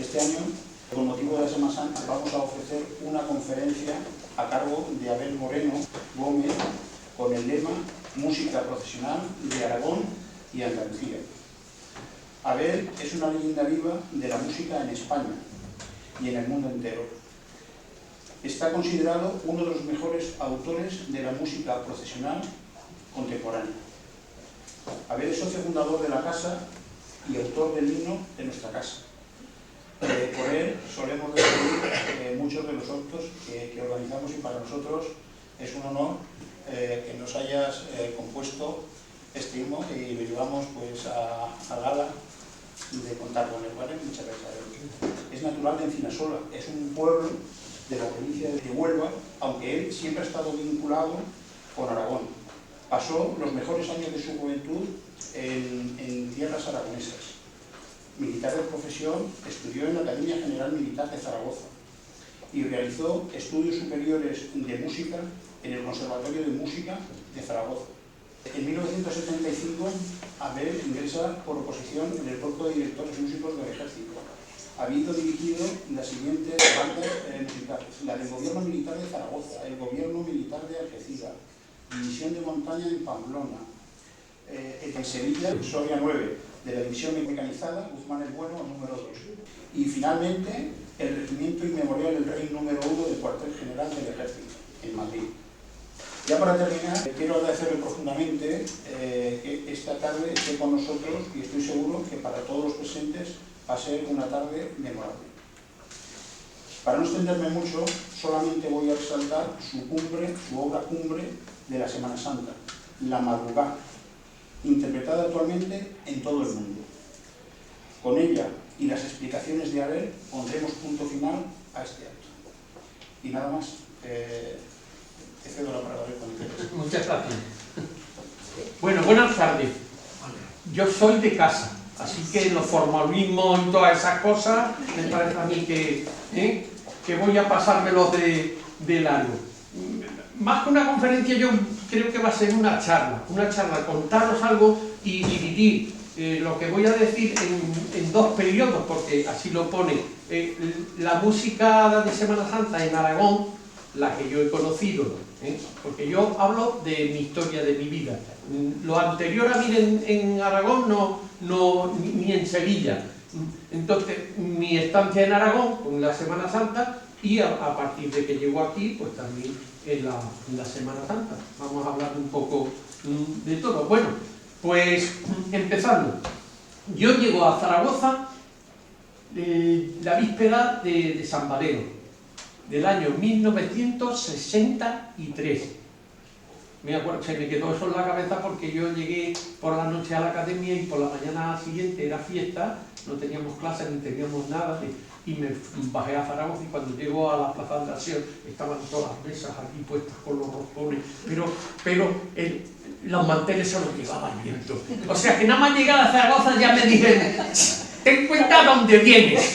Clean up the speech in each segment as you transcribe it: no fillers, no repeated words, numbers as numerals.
Este año, con motivo de la Semana Santa, vamos a ofrecer una conferencia a cargo de Abel Moreno Gómez con el lema Música Procesional de Aragón y Andalucía. Abel es una leyenda viva de la música en España y en el mundo entero. Está considerado uno de los mejores autores de la música procesional contemporánea. Abel es socio fundador de la casa y autor del himno de nuestra casa. Por él solemos decidir muchos de los actos que organizamos, y para nosotros es un honor que nos hayas compuesto este himno y lo llevamos pues a gala de contar con él, ¿vale? Muchas gracias a él. Es natural de Encinasola, es un pueblo de la provincia de Huelva, aunque él siempre ha estado vinculado con Aragón. Pasó los mejores años de su juventud en tierras aragonesas. Militar de profesión, estudió en la Academia General Militar de Zaragoza y realizó estudios superiores de música en el Conservatorio de Música de Zaragoza. En 1975, Abel ingresa por oposición en el Cuerpo de Directores Músicos del Ejército, habiendo dirigido las siguientes bandas musicales: la del Gobierno Militar de Zaragoza, el Gobierno Militar de Algeciras, División de Montaña en Pamplona, en Sevilla, Soria 9, de la División Mecanizada, Guzmán el Bueno, número 2. Y finalmente, el Regimiento Inmemorial del Rey número 1 del Cuartel General del Ejército, en Madrid. Ya para terminar, quiero agradecerle profundamente que esta tarde esté con nosotros, y estoy seguro que para todos los presentes va a ser una tarde memorable. Para no extenderme mucho, solamente voy a resaltar su cumbre, su obra cumbre de la Semana Santa, La Madrugada, interpretada actualmente en todo el mundo. Con ella y las explicaciones de Abel pondremos punto final a este acto. Y nada más, te cedo la palabra cuando quieras. Muchas gracias. Bueno, buenas tardes. Yo soy de casa, así que los formalismos y todas esas cosas me parece a mí que voy a pasármelos de largo. Más que una conferencia, yo creo que va a ser una charla, contaros algo y dividir lo que voy a decir en dos periodos, porque así lo pone. La música de Semana Santa en Aragón, la que yo he conocido, porque yo hablo de mi historia, de mi vida. Lo anterior a mí en Aragón ni en Sevilla. Entonces, mi estancia en Aragón con la Semana Santa, y a partir de que llego aquí, pues también en la Semana Santa. Vamos a hablar un poco de todo. Bueno, pues empezando. Yo llego a Zaragoza la víspera de San Valero, del año 1963. Me acuerdo, se me quedó eso en la cabeza porque yo llegué por la noche a la academia y por la mañana siguiente era fiesta, no teníamos clases ni teníamos nada, y me bajé a Zaragoza, y cuando llego a la Plaza de la Sierra estaban todas las mesas aquí puestas con los roscones, pero los manteles se los llevaba el viento. O sea que nada más llegar a Zaragoza ya me dijeron: ten cuenta dónde vienes,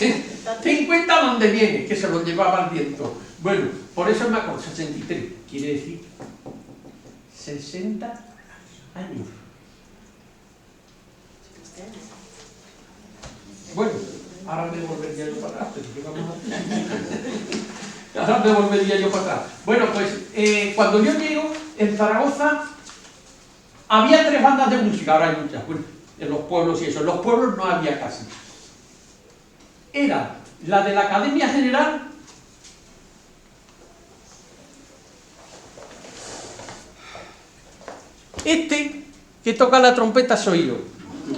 ten cuenta dónde vienes, que se los llevaba el viento. Bueno, por eso me acuerdo, 63, quiere decir 60 años. Bueno, ahora me volvería yo para atrás, ahora me volvería yo para atrás. Bueno, pues cuando yo llego en Zaragoza había 3 bandas de música, ahora hay muchas, bueno, en los pueblos y eso. En los pueblos no había casi. Era la de la Academia General, que toca la trompeta soy yo.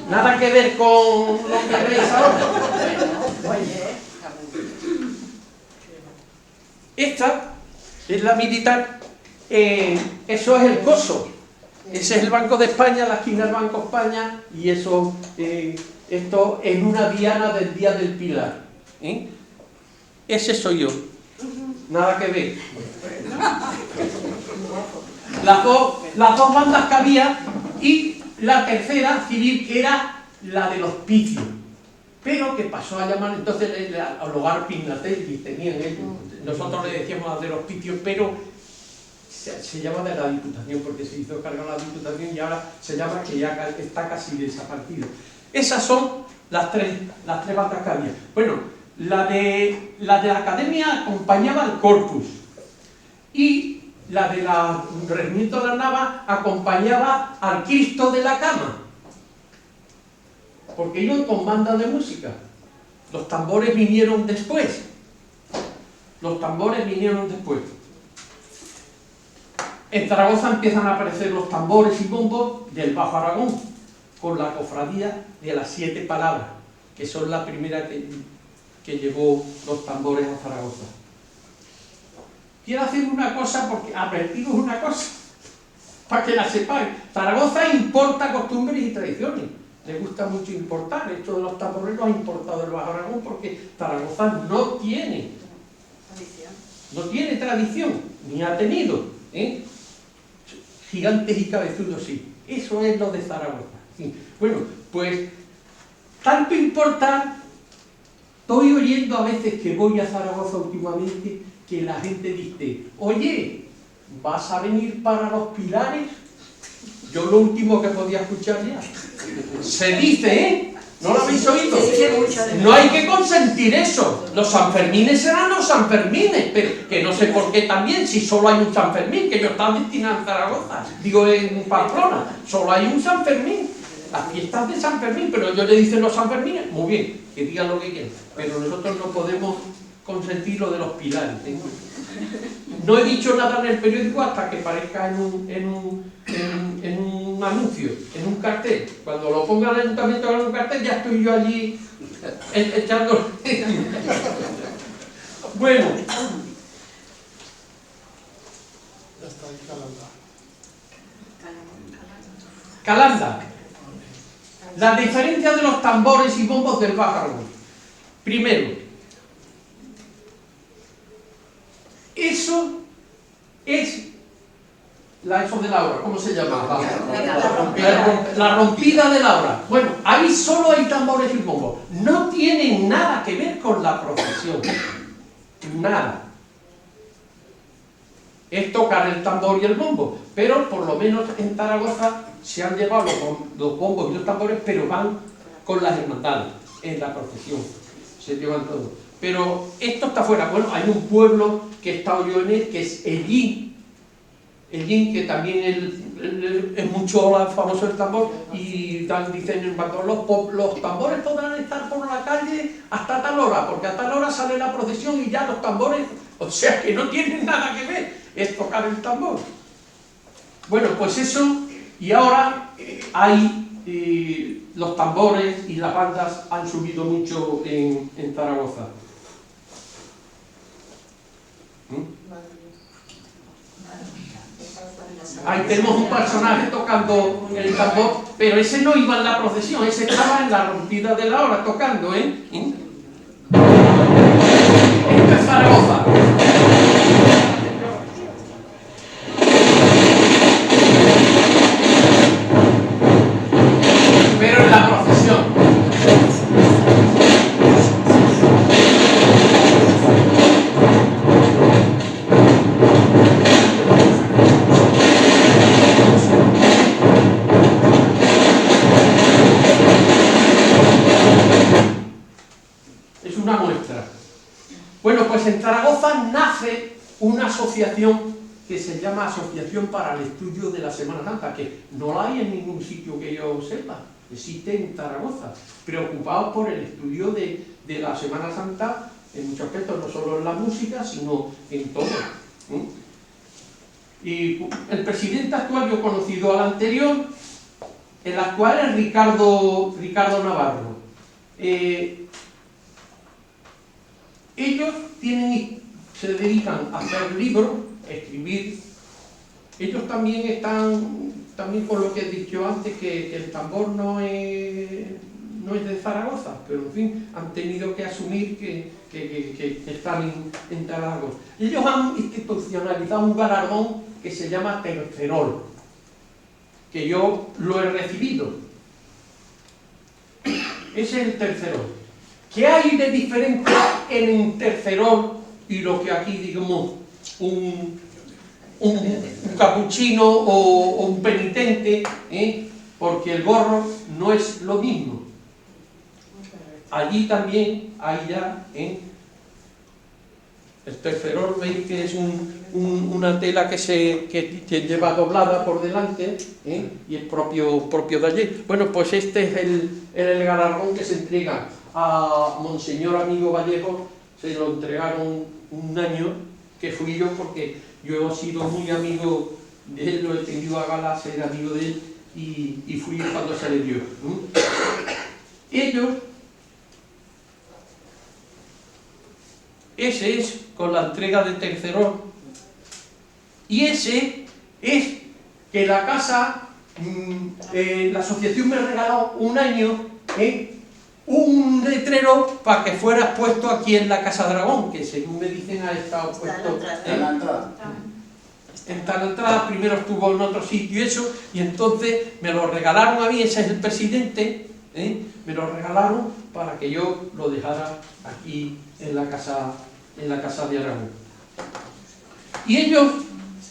Nada que ver con lo que veis ahora. Esta es la militar, eso es el coso, ese es el Banco de España, la esquina del Banco de España, y eso, esto en una diana del Día del Pilar. Ese soy yo, nada que ver. Las dos bandas que había, y la tercera civil, que era la del hospicio, pero que pasó a llamar entonces al hogar Pignatelli, tenían ellos. Nosotros le decíamos al del hospicio, pero se llama de la Diputación, porque se hizo cargo la Diputación y ahora se llama, que ya está casi desaparecido. Esas son las tres bandas que había. Bueno, La de la Academia acompañaba al Corpus y la de la Regimiento de la Nava acompañaba al Cristo de la Cama, porque iban con banda de música. Los tambores vinieron después. Los tambores vinieron después. En Zaragoza empiezan a aparecer los tambores y bombos del Bajo Aragón, con la cofradía de las 7 palabras, que son la primera que llevó los tambores a Zaragoza. Quiero hacer una cosa, porque advertiros una cosa, para que la sepáis. Zaragoza importa costumbres y tradiciones. Le gusta mucho importar. Esto de los tambores lo ha importado el Bajo Aragón, porque Zaragoza no tiene tradición, ni ha tenido, gigantes y cabezudos sí. Eso es lo de Zaragoza. Sí. Bueno, pues tanto importar, estoy oyendo a veces que voy a Zaragoza últimamente, que la gente dice, oye, ¿vas a venir para los Pilares? Yo lo último que podía escuchar ya. Se dice, ¿no lo habéis oído? No hay que consentir eso. Los Sanfermines serán los Sanfermines, pero que no sé por qué también, si solo hay un Sanfermín, que yo estaba destinado en Zaragoza, digo en Pamplona, solo hay un Sanfermín. Las fiestas de San Fermín, pero ellos le dicen los Sanfermines, muy bien, que digan lo que quieran, pero nosotros no podemos consentir lo de los Pilares. No he dicho nada en el periódico hasta que parezca en un anuncio, en un cartel. Cuando lo ponga el ayuntamiento en un cartel, ya estoy yo allí echando. Bueno. Ya está ahí Calanda. Calanda. La diferencia de los tambores y bombos del Bajo Aragón. Primero, eso es eso de la hora, ¿cómo se llama? La rompida de la hora. Bueno, ahí solo hay tambores y bombos. No tienen nada que ver con la procesión. Nada. Es tocar el tambor y el bombo, pero por lo menos en Zaragoza se han llevado los bombos y los tambores, pero van con las hermandades en la procesión, se llevan todo. Pero esto está fuera. Bueno, hay un pueblo que he estado yo en él, que es Ellín, que también es mucho famoso el tambor, y dicen en los tambores podrán estar por la calle hasta tal hora, porque a tal hora sale la procesión y ya los tambores, o sea que no tienen nada que ver, es tocar el tambor. Bueno, pues eso, y ahora hay los tambores y las bandas han subido mucho en Zaragoza. Ahí tenemos un personaje tocando el tambor, pero ese no iba en la procesión, ese estaba en la rompida de la hora tocando, Esto es Zaragoza. Pero en la procesión. Es una muestra. Bueno, pues en Zaragoza nace una asociación que se llama Asociación para el Estudio de la Semana Santa, que no la hay en ningún sitio que yo sepa, existe en Zaragoza, preocupados por el estudio de la Semana Santa en muchos aspectos, no solo en la música, sino en todo. Y el presidente actual, yo he conocido al anterior, el actual es Ricardo Navarro. Ellos se dedican a hacer libros, a escribir. Ellos también están, con lo que he dicho antes, que el tambor no es de Zaragoza, pero en fin, han tenido que asumir que están en Zaragoza. Ellos han institucionalizado un galardón que se llama Tercerol, que yo lo he recibido. Ese es el Tercerol. ¿Qué hay de diferente en un Tercerol y lo que aquí, digamos, un capuchino o un penitente? Porque el gorro no es lo mismo. allí también hay ya, el terceror, veis que es una tela que lleva doblada por delante, y es propio de allí. Bueno, pues este es el galardón que se entrega a Monseñor Amigo Vallejo. Se lo entregaron un año que fui yo, porque yo he sido muy amigo de él, lo he tenido a gala ser amigo de él, y fui cuando se le dio. Ellos, ese es con la entrega de terceror, y ese es que la casa, la asociación me regaló un año, un letrero para que fuera expuesto aquí en la Casa Dragón, que según me dicen ha estado puesto En la entrada. en tal entrada, primero estuvo en otro sitio y eso, y entonces me lo regalaron a mí, ese es el presidente, me lo regalaron para que yo lo dejara aquí en la casa de Aragón. Y ellos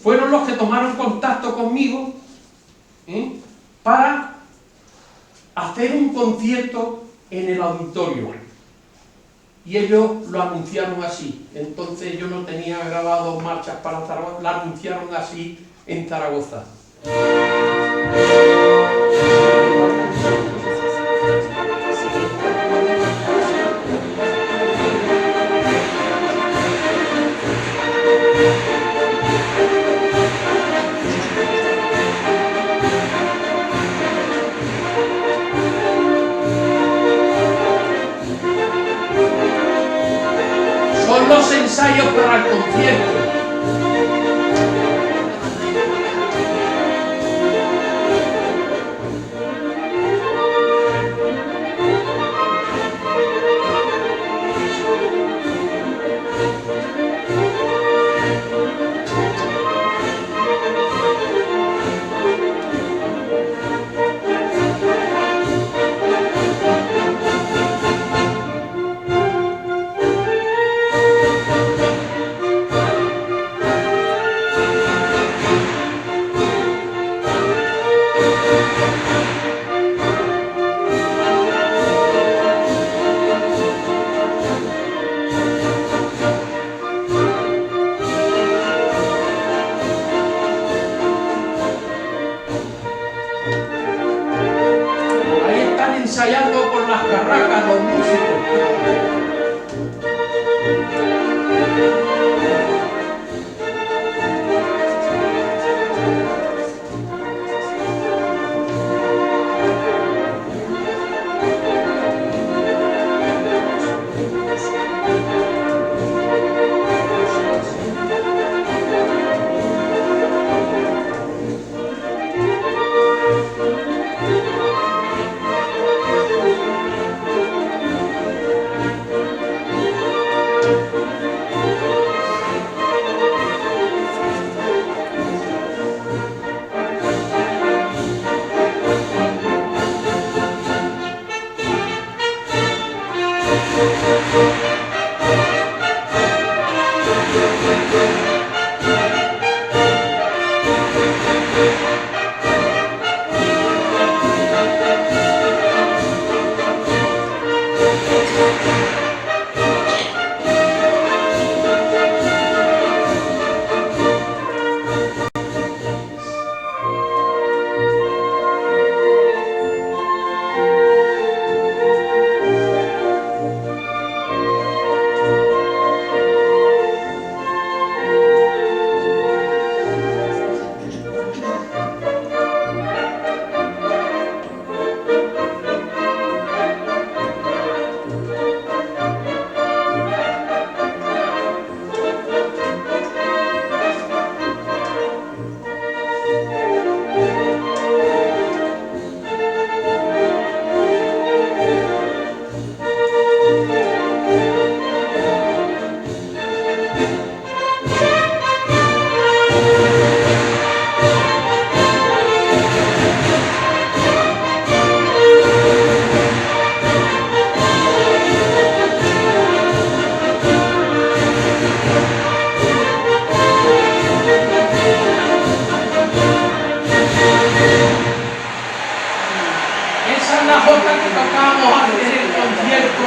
fueron los que tomaron contacto conmigo para hacer un concierto en el auditorio, y ellos lo anunciaron así. Entonces yo no tenía grabado marchas para Zaragoza, la anunciaron así en Zaragoza. Son los ensayos para el concierto. Ahí están ensayando con las carracas los músicos.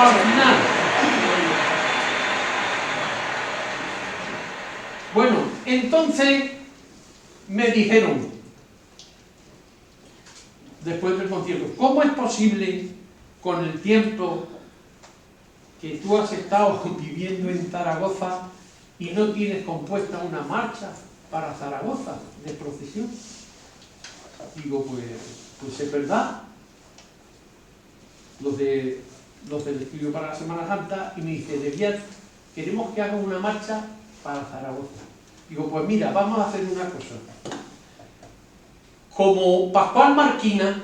al final. Bueno, entonces me dijeron, después del concierto, ¿cómo es posible con el tiempo que tú has estado viviendo en Zaragoza y no tienes compuesta una marcha para Zaragoza de procesión? Digo, pues es verdad. Los del estudio para la Semana Santa, y me dice, queremos que hagan una marcha para Zaragoza. Digo, pues mira, vamos a hacer una cosa. Como Pascual Marquina,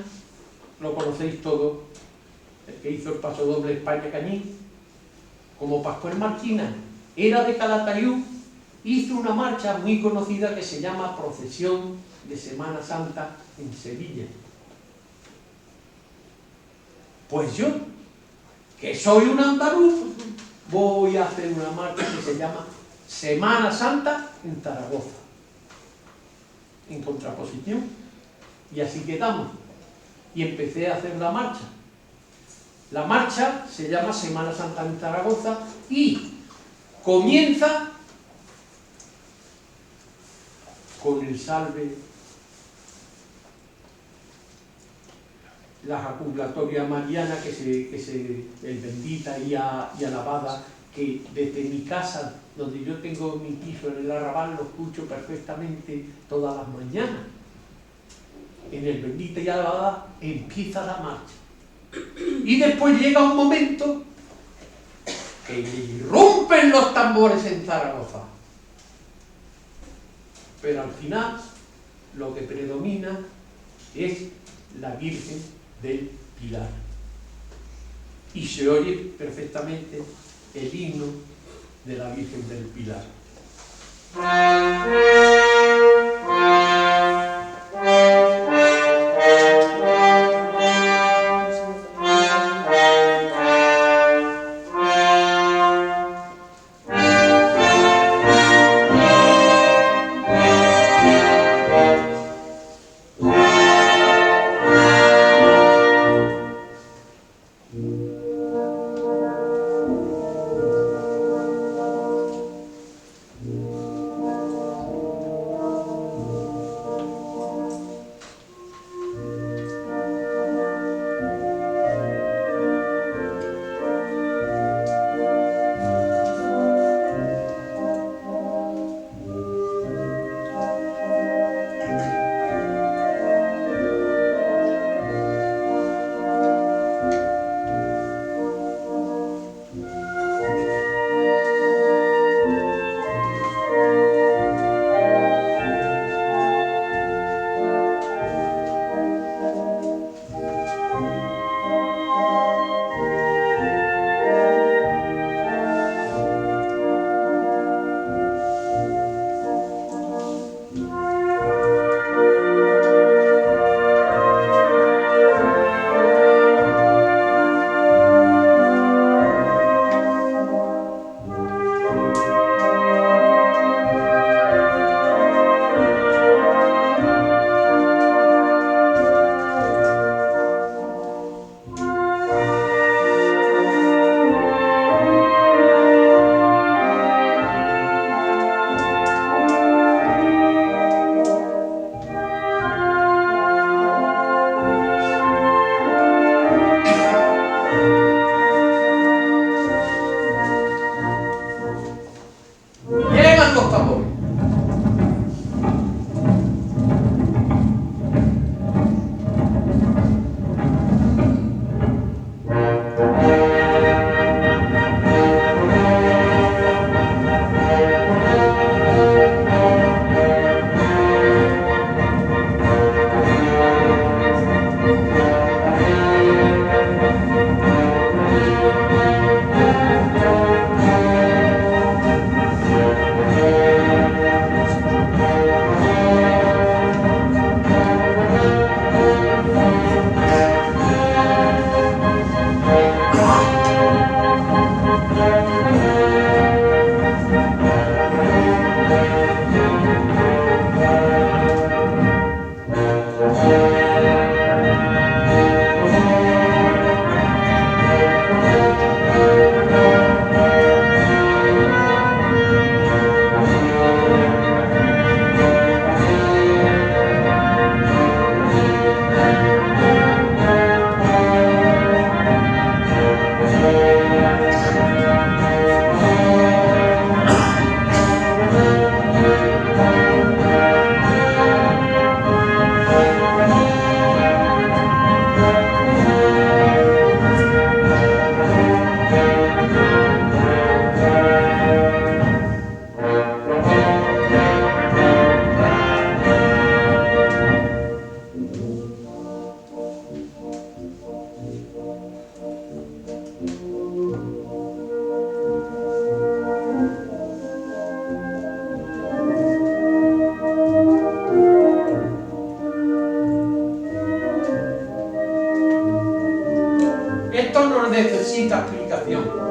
lo conocéis todos, el que hizo el paso doble España-Cañí, como Pascual Marquina era de Calatayud, hizo una marcha muy conocida que se llama Procesión de Semana Santa en Sevilla. Pues yo, que soy un andaluz, voy a hacer una marcha que se llama Semana Santa en Zaragoza, en contraposición. Y así quedamos. Y empecé a hacer la marcha. La marcha se llama Semana Santa en Zaragoza y comienza con el salve, la jaculatoria mariana, el bendita y alabada, que desde mi casa, donde yo tengo mi piso en el Arrabal, lo escucho perfectamente todas las mañanas. En el bendita y alabada empieza la marcha. Y después llega un momento que irrumpen los tambores en Zaragoza. Pero al final, lo que predomina es la Virgen del Pilar. Y se oye perfectamente el himno de la Virgen del Pilar. necesita explicación.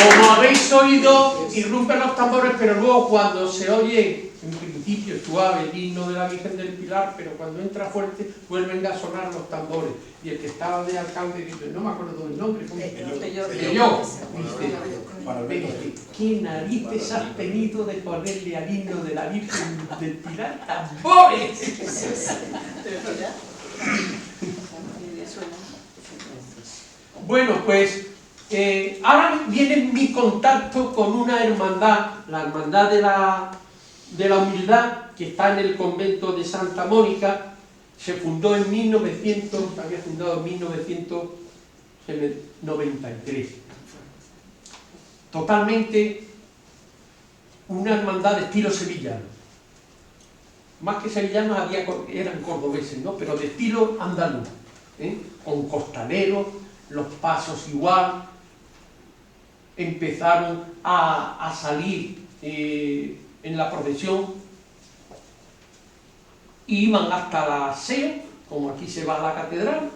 Como habéis oído, irrumpen los tambores, pero luego cuando se oye, en principio suave, el himno de la Virgen del Pilar, pero cuando entra fuerte, vuelven a sonar los tambores. Y el que estaba de alcalde dice, no me acuerdo del nombre, ¿cómo? Dice, ¿qué narices has tenido de ponerle al himno de la Virgen del Pilar tambores? Bueno, pues ahora viene mi contacto con una hermandad, la Hermandad de la Humildad, que está en el convento de Santa Mónica. Se fundó en 1993. Totalmente una hermandad de estilo sevillano. Más que sevillanos eran cordobeses, ¿no? Pero de estilo andaluz, con costaleros, los pasos igual. Empezaron a salir en la procesión y iban hasta la SEO, como aquí se va a la catedral,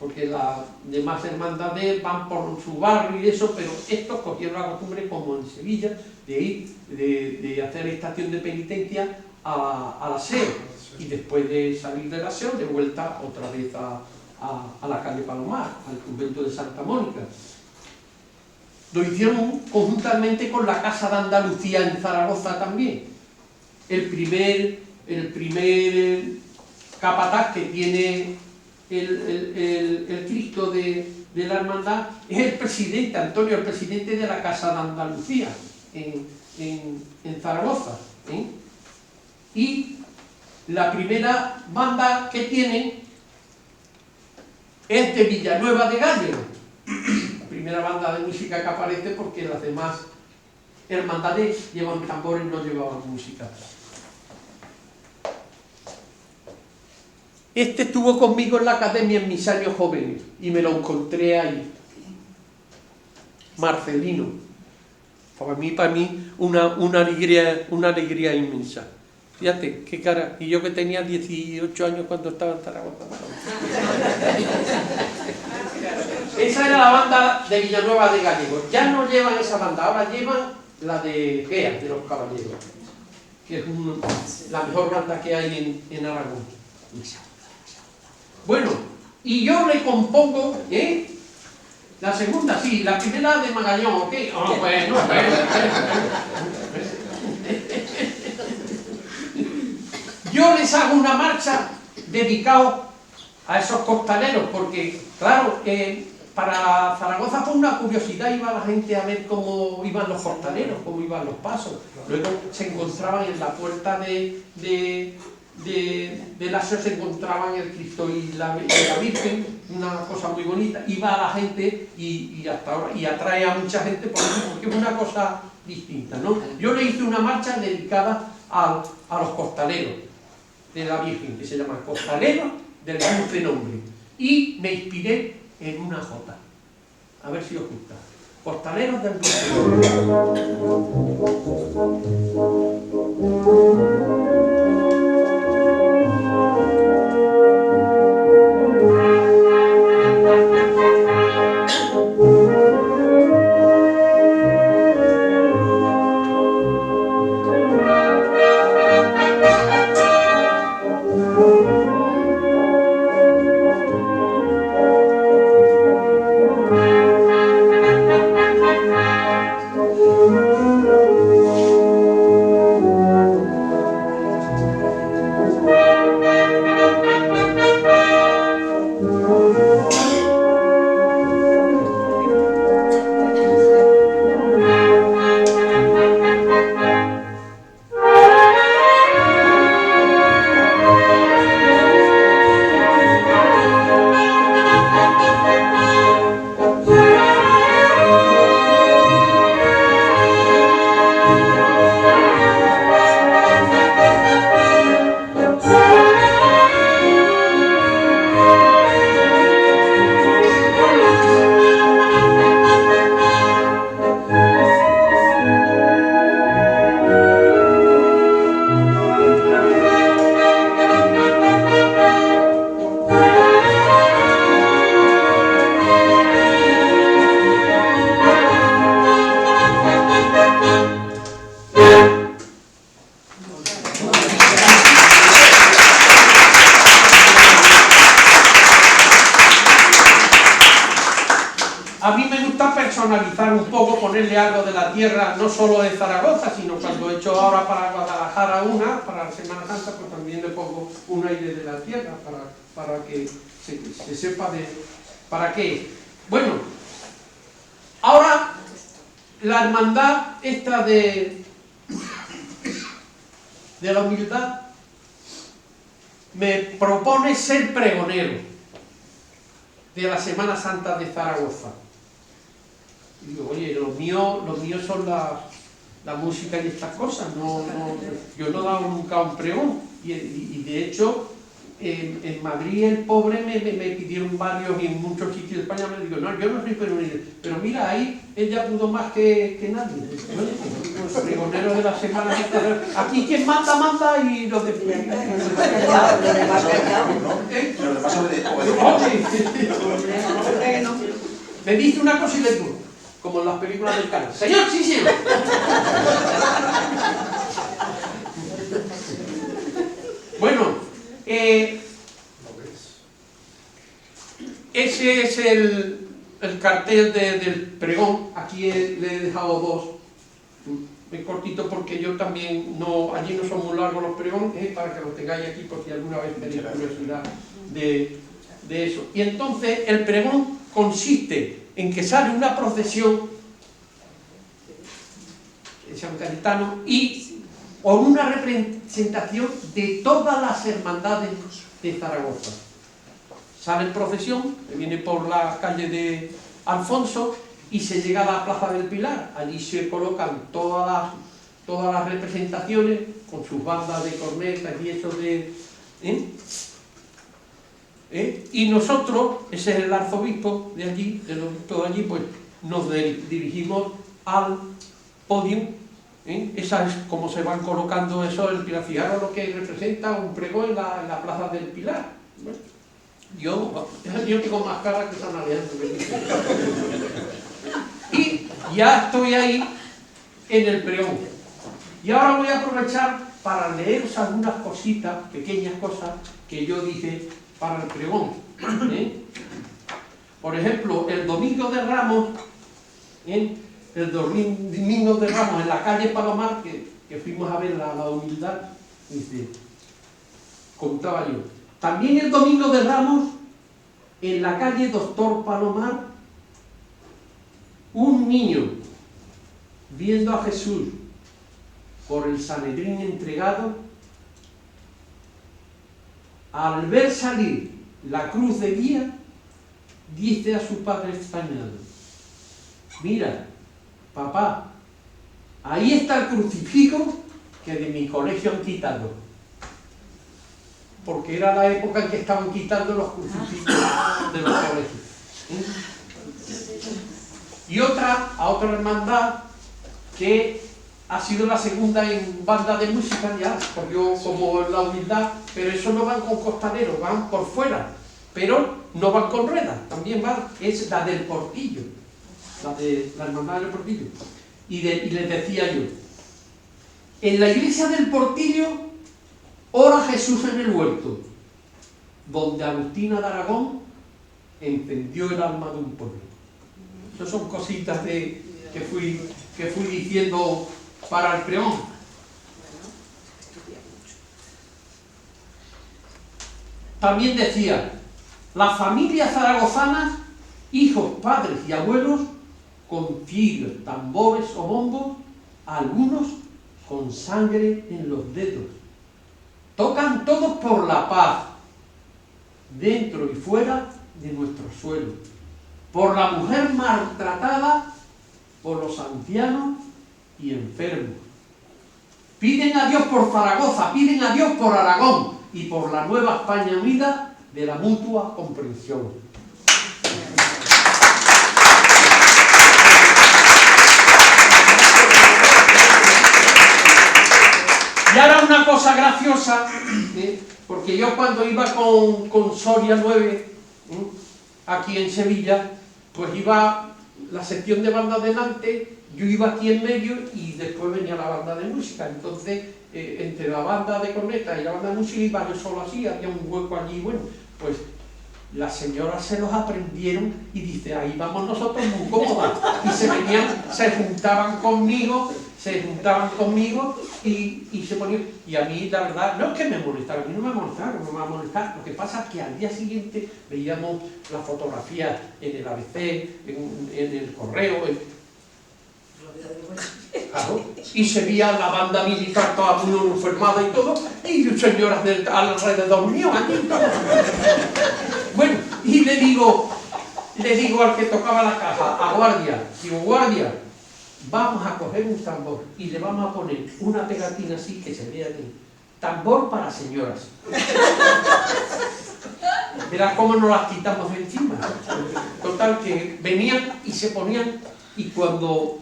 porque las demás hermandades van por su barrio y eso, pero estos cogieron la costumbre, como en Sevilla, de ir, de hacer estación de penitencia a la SEO, y después de salir de la SEO, de vuelta otra vez a la calle Palomar, al convento de Santa Mónica. Lo hicieron conjuntamente con la Casa de Andalucía en Zaragoza también. El primer capataz que tiene el Cristo de la hermandad es el presidente, Antonio, el presidente de la Casa de Andalucía en Zaragoza. Y la primera banda que tienen es de Villanueva de Gállego. Primera banda de música que aparece, porque las demás hermandades llevan tambores, no llevaban música. Este estuvo conmigo en la academia en mis años jóvenes y me lo encontré ahí. Marcelino. Para mí una alegría inmensa. Fíjate, qué cara. Y yo que tenía 18 años cuando estaba en Zaragoza. Esa era la banda de Villanueva de Gállego. Ya no llevan esa banda, ahora llevan la de Gea, de los Caballeros, que es la mejor banda que hay en Aragón. Bueno, y yo le compongo, la segunda, sí, la primera de Magallón, ¿ok? Oh, bueno. Yo les hago una marcha dedicada a esos costaleros, porque, claro, para Zaragoza fue una curiosidad, iba la gente a ver cómo iban los costaleros, cómo iban los pasos. Luego se encontraban en la puerta de del aseo se encontraban el Cristo y la Virgen, una cosa muy bonita, y va a la gente y hasta ahora, y atrae a mucha gente porque es una cosa distinta, ¿no? Yo le hice una marcha dedicada a los costaleros de la Virgen, que se llama Costaleros del Dulce Nombre, y me inspiré en una jota, a ver si os gusta. Costaleros del Dulce A mí me gusta personalizar un poco, ponerle algo de la tierra, no solo de Zaragoza, sino cuando he hecho ahora para Guadalajara para la Semana Santa, pues también le pongo un aire de la tierra, para que se sepa de para qué. Bueno, ahora la hermandad esta de la humildad me propone ser pregonero de la Semana Santa de Zaragoza. Y digo, oye, lo mío son la música y estas cosas, yo no he dado nunca un pregón, y de hecho en Madrid el pobre me pidieron varios, y en muchos sitios de España me digo, no, yo no soy pregonero, pero mira, ahí ella pudo más que nadie, los pregoneros de la Semana Santa, aquí quien manda, manda, y los de... Me dice una cosa y le digo, como en las películas del canal, señor, sí, señor. Bueno, ese es el cartel del pregón. Aquí le he dejado dos, muy cortito, porque yo también allí no son muy largos los pregones, para que los tengáis aquí por si alguna vez tenéis curiosidad de eso. Y entonces el pregón consiste en que sale una procesión de San Cayetano y con una representación de todas las hermandades de Zaragoza. Sale en procesión, que viene por la calle de Alfonso y se llega a la Plaza del Pilar. Allí se colocan todas las representaciones con sus bandas de cornetas y eso de... Y nosotros, ese es el arzobispo de allí, del obispo de allí, pues nos dirigimos al podium. Esa es como se van colocando eso el Pilar. Fijaros lo que representa un pregón en la Plaza del Pilar. Yo tengo más cara que San Alejandro. Y ya estoy ahí en el pregón. Y ahora voy a aprovechar para leeros algunas cositas, pequeñas cosas, que yo dije para el pregón. Por ejemplo, el Domingo de Ramos, el Domingo de Ramos en la calle Palomar, que fuimos a ver la humildad, dice, contaba yo. También el Domingo de Ramos, en la calle Doctor Palomar, un niño, viendo a Jesús por el Sanedrín entregado, al ver salir la cruz de guía, dice a su padre extrañado: mira, papá, ahí está el crucifijo que de mi colegio han quitado. Porque era la época en que estaban quitando los crucifijos de los colegios. Y a otra hermandad que ha sido la segunda en banda de música, ya corrió como la humildad, pero eso no van con costaleros, van por fuera, pero no van con ruedas, también van, es la del Portillo, la hermandad del Portillo. Y les decía yo, en la iglesia del Portillo ora Jesús en el huerto, donde Agustina de Aragón encendió el alma de un pueblo. Esas son cositas que fui diciendo para el pregón. También decía, las familias zaragozanas, hijos, padres y abuelos, con cirios, tambores o bombos, algunos con sangre en los dedos. Tocan todos por la paz, dentro y fuera de nuestro suelo, por la mujer maltratada, por los ancianos y enfermos. Piden a Dios por Zaragoza, piden a Dios por Aragón y por la nueva España unida de la mutua comprensión. Y ahora una cosa graciosa, porque yo cuando iba con Soria 9, aquí en Sevilla, pues iba la sección de banda delante, yo iba aquí en medio y después venía la banda de música. Entonces, entre la banda de corneta y la banda de música iba yo solo así, había un hueco allí, bueno, pues las señoras se los aprendieron y dice, ahí vamos nosotros muy cómodas. Y se juntaban conmigo y se ponían. Y a mí, la verdad, no es que me molestara, a mí no me molestaba, no me va a molestar. Lo que pasa es que al día siguiente veíamos las fotografías en el ABC, en el correo, claro, y se veía la banda militar toda muy uniformada y todo, y señoras alrededor mío, allí. Bueno, y le digo al que tocaba la caja, a guardia, digo, guardia, vamos a coger un tambor y le vamos a poner una pegatina así que se vea aquí, tambor para señoras. Verás cómo nos las quitamos de encima. Total, que venían y se ponían, y cuando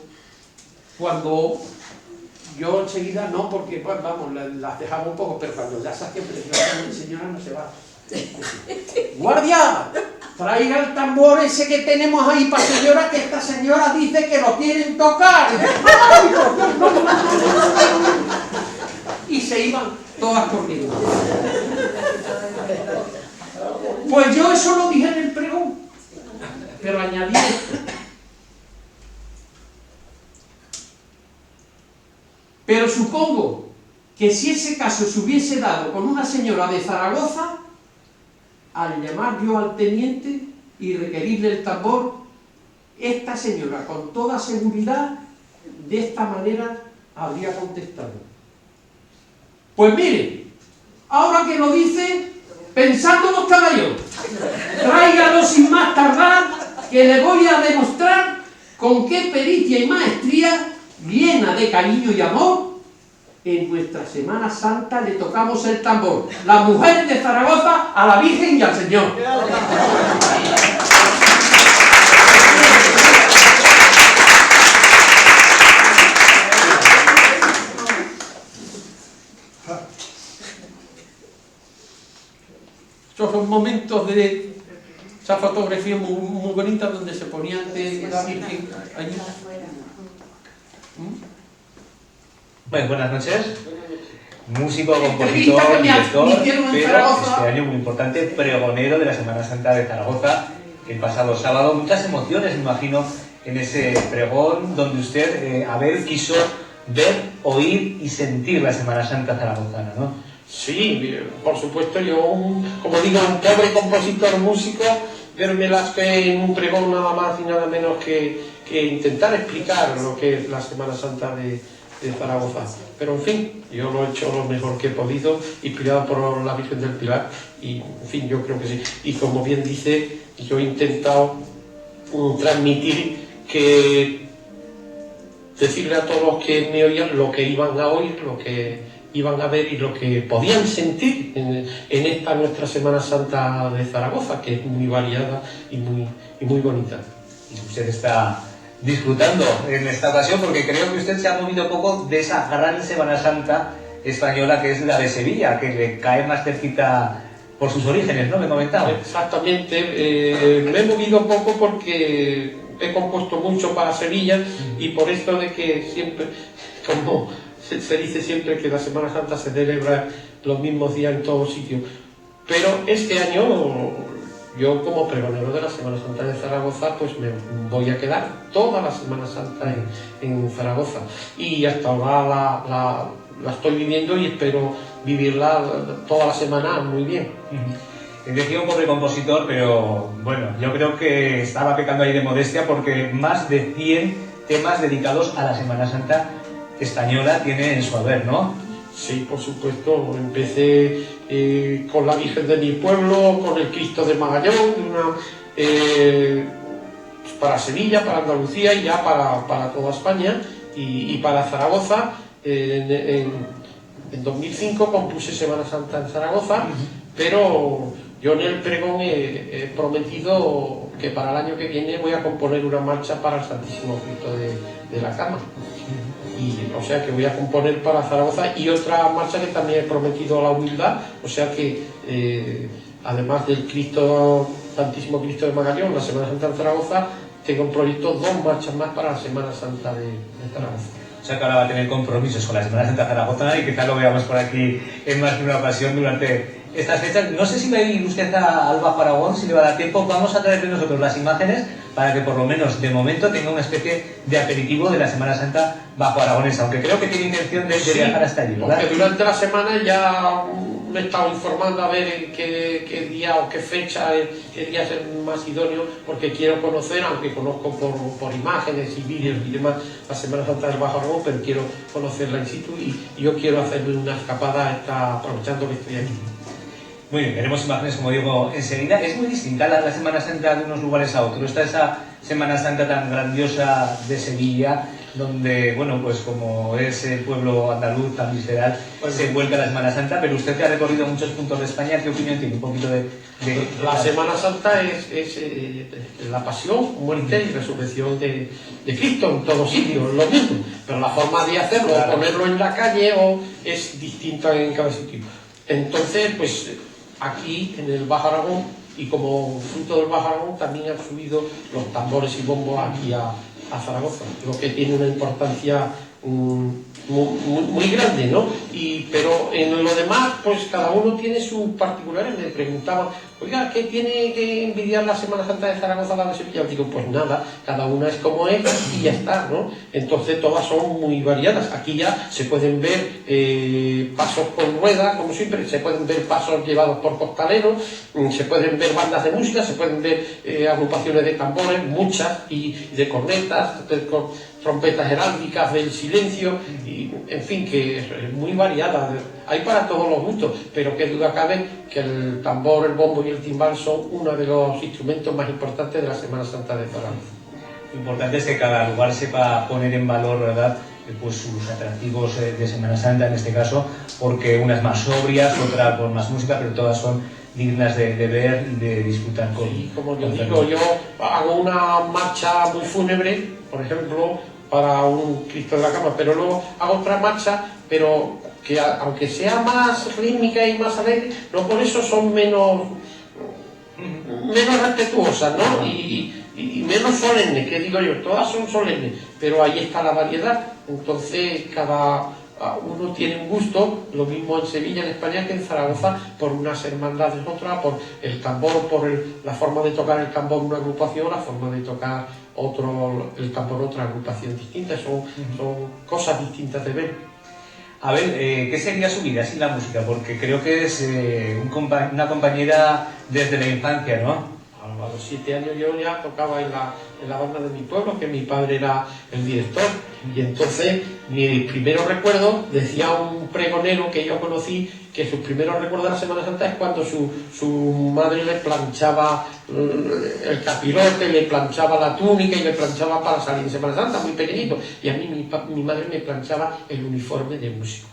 yo enseguida no, porque pues, vamos, las dejaba un poco, pero cuando ya sabes que la señora no se va. Guardia, traiga el tambor ese que tenemos ahí para señora, que esta señora dice que lo quieren tocar. Y se iban todas corriendo. Pues yo eso lo dije en el pregón, pero añadí esto. Pero supongo que si ese caso se hubiese dado con una señora de Zaragoza, al llamar yo al teniente y requerirle el tambor, esta señora con toda seguridad de esta manera habría contestado: pues mire, ahora que lo dice, pensándolo estaba yo, tráigalo sin más tardar, que le voy a demostrar con qué pericia y maestría, llena de cariño y amor, en nuestra Semana Santa le tocamos el tambor, las mujeres de Zaragoza, a la Virgen y al Señor. Estos son momentos de esa fotografía muy bonita donde se ponía ante la Virgen allí. Bueno, buenas noches. Músico, compositor, director, pero este año muy importante, pregonero de la Semana Santa de Zaragoza, el pasado sábado. Muchas emociones, me imagino, en ese pregón donde usted, quiso ver, oír y sentir la Semana Santa zaragozana, ¿no? Sí, por supuesto, yo, como digo, un pobre compositor músico, verme las fe en un pregón nada más y nada menos que intentar explicar lo que es la Semana Santa de de Zaragoza. Pero en fin, yo lo he hecho lo mejor que he podido, inspirado por la Virgen del Pilar, y en fin, yo creo que sí. Y como bien dice, yo he intentado transmitir decirle a todos los que me oían lo que iban a oír, lo que iban a ver y lo que podían sentir en esta nuestra Semana Santa de Zaragoza, que es muy variada y muy bonita. Y usted está disfrutando en esta ocasión, porque creo que usted se ha movido poco de esa gran Semana Santa española que es la de Sevilla, que le cae más cerquita por sus orígenes, ¿no? Me comentaba. Exactamente, me he movido poco porque he compuesto mucho para Sevilla y por esto de que siempre, como se dice siempre, que la Semana Santa se celebra los mismos días en todos sitios. Pero este año, yo como pregonero de la Semana Santa de Zaragoza, pues me voy a quedar toda la Semana Santa en Zaragoza. Y hasta ahora la estoy viviendo y espero vivirla toda la semana muy bien. Decía un pobre compositor, pero bueno, yo creo que estaba pecando ahí de modestia, porque más de 100 temas dedicados a la Semana Santa española tiene en su haber, ¿no? Sí, por supuesto. Empecé con la Virgen de mi pueblo, con el Cristo de Magallón, para Sevilla, para Andalucía y ya para toda España y para Zaragoza. En 2005 compuse Semana Santa en Zaragoza, pero yo en el pregón he prometido que para el año que viene voy a componer una marcha para el Santísimo Cristo de la Cama. Y, o sea que voy a componer para Zaragoza y otra marcha que también he prometido a la humildad, o sea que además del Santísimo Cristo de Magallón, la Semana Santa en Zaragoza, tengo un proyecto, 2 marchas más para la Semana Santa de Zaragoza. O sea que ahora va a tener compromisos con la Semana Santa de Zaragoza y quizás lo veamos por aquí en más de una ocasión durante estas fechas. No sé si va a ir usted al Bajo Aragón, si le va a dar tiempo. Vamos a traerle nosotros las imágenes para que por lo menos de momento tenga una especie de aperitivo de la Semana Santa bajo aragonesa, aunque creo que tiene intención de viajar hasta allí, ¿verdad? Porque durante la semana ya me he estado informando a ver qué día o qué fecha, qué día es el más idóneo, porque quiero conocer, aunque conozco por imágenes y vídeos y demás, la Semana Santa del Bajo Aragón, pero quiero conocerla in situ y yo quiero hacerme una escapada aprovechando que estoy aquí. Muy bien, veremos imágenes, como digo, enseguida. Es muy distinta la Semana Santa de unos lugares a otros. Está esa Semana Santa tan grandiosa de Sevilla, donde, bueno, pues como es el pueblo andaluz tan visceral, pues se vuelca la Semana Santa, pero usted que ha recorrido muchos puntos de España, ¿qué opinión tiene? Un poquito de la Semana Santa es la pasión, muerte y resurrección de Cristo en todos sitios, lo mismo, pero la forma de hacerlo, claro, ponerlo en la calle es distinta en cada sitio. Entonces, pues aquí en el Bajo Aragón, y como fruto del Bajo Aragón, también han subido los tambores y bombos aquí a Zaragoza, lo que tiene una importancia muy grande, ¿no? Pero en lo demás, pues cada uno tiene sus particulares. Me preguntaban, oiga, ¿qué tiene que envidiar la Semana Santa de Zaragoza a la de Sevilla? Digo, pues nada, cada una es como es y ya está, ¿no? Entonces todas son muy variadas. Aquí ya se pueden ver pasos con ruedas, como siempre, se pueden ver pasos llevados por costaleros, se pueden ver bandas de música, se pueden ver agrupaciones de tambores, muchas, y de cornetas, trompetas heráldicas del silencio, y en fin, que es muy variada. Hay para todos los gustos, pero qué duda cabe que el tambor, el bombo y el timbal son uno de los instrumentos más importantes de la Semana Santa de Zaragoza. Lo importante es que cada lugar sepa poner en valor, ¿verdad?, pues sus atractivos de Semana Santa, en este caso, porque unas más sobrias, otras con más música, pero todas son dignas de ver y de disfrutar con. Y como yo digo, yo hago una marcha muy fúnebre, por ejemplo, para un Cristo de la Cama, pero luego hago otra marcha, pero que aunque sea más rítmica y más alegre, no por eso son menos respetuosas, ¿no? Y menos solemnes, que digo yo, todas son solemnes, pero ahí está la variedad. Entonces cada uno tiene un gusto, lo mismo en Sevilla, en España, que en Zaragoza, por unas hermandades, otras, por el tambor, por la forma de tocar el tambor una agrupación, la forma de tocar el tambor otra agrupación distinta. Son cosas distintas de ver. A ver, ¿qué sería su vida sin la música? Porque creo que es una compañera desde la infancia, ¿no? A los 7 años yo ya tocaba en la banda de mi pueblo, que mi padre era el director. Y entonces, mis primeros recuerdos, decía un pregonero que yo conocí, que sus primeros recuerdos de la Semana Santa es cuando su madre le planchaba el capirote, le planchaba la túnica y le planchaba para salir en Semana Santa, muy pequeñito. Y a mí mi madre me planchaba el uniforme de músico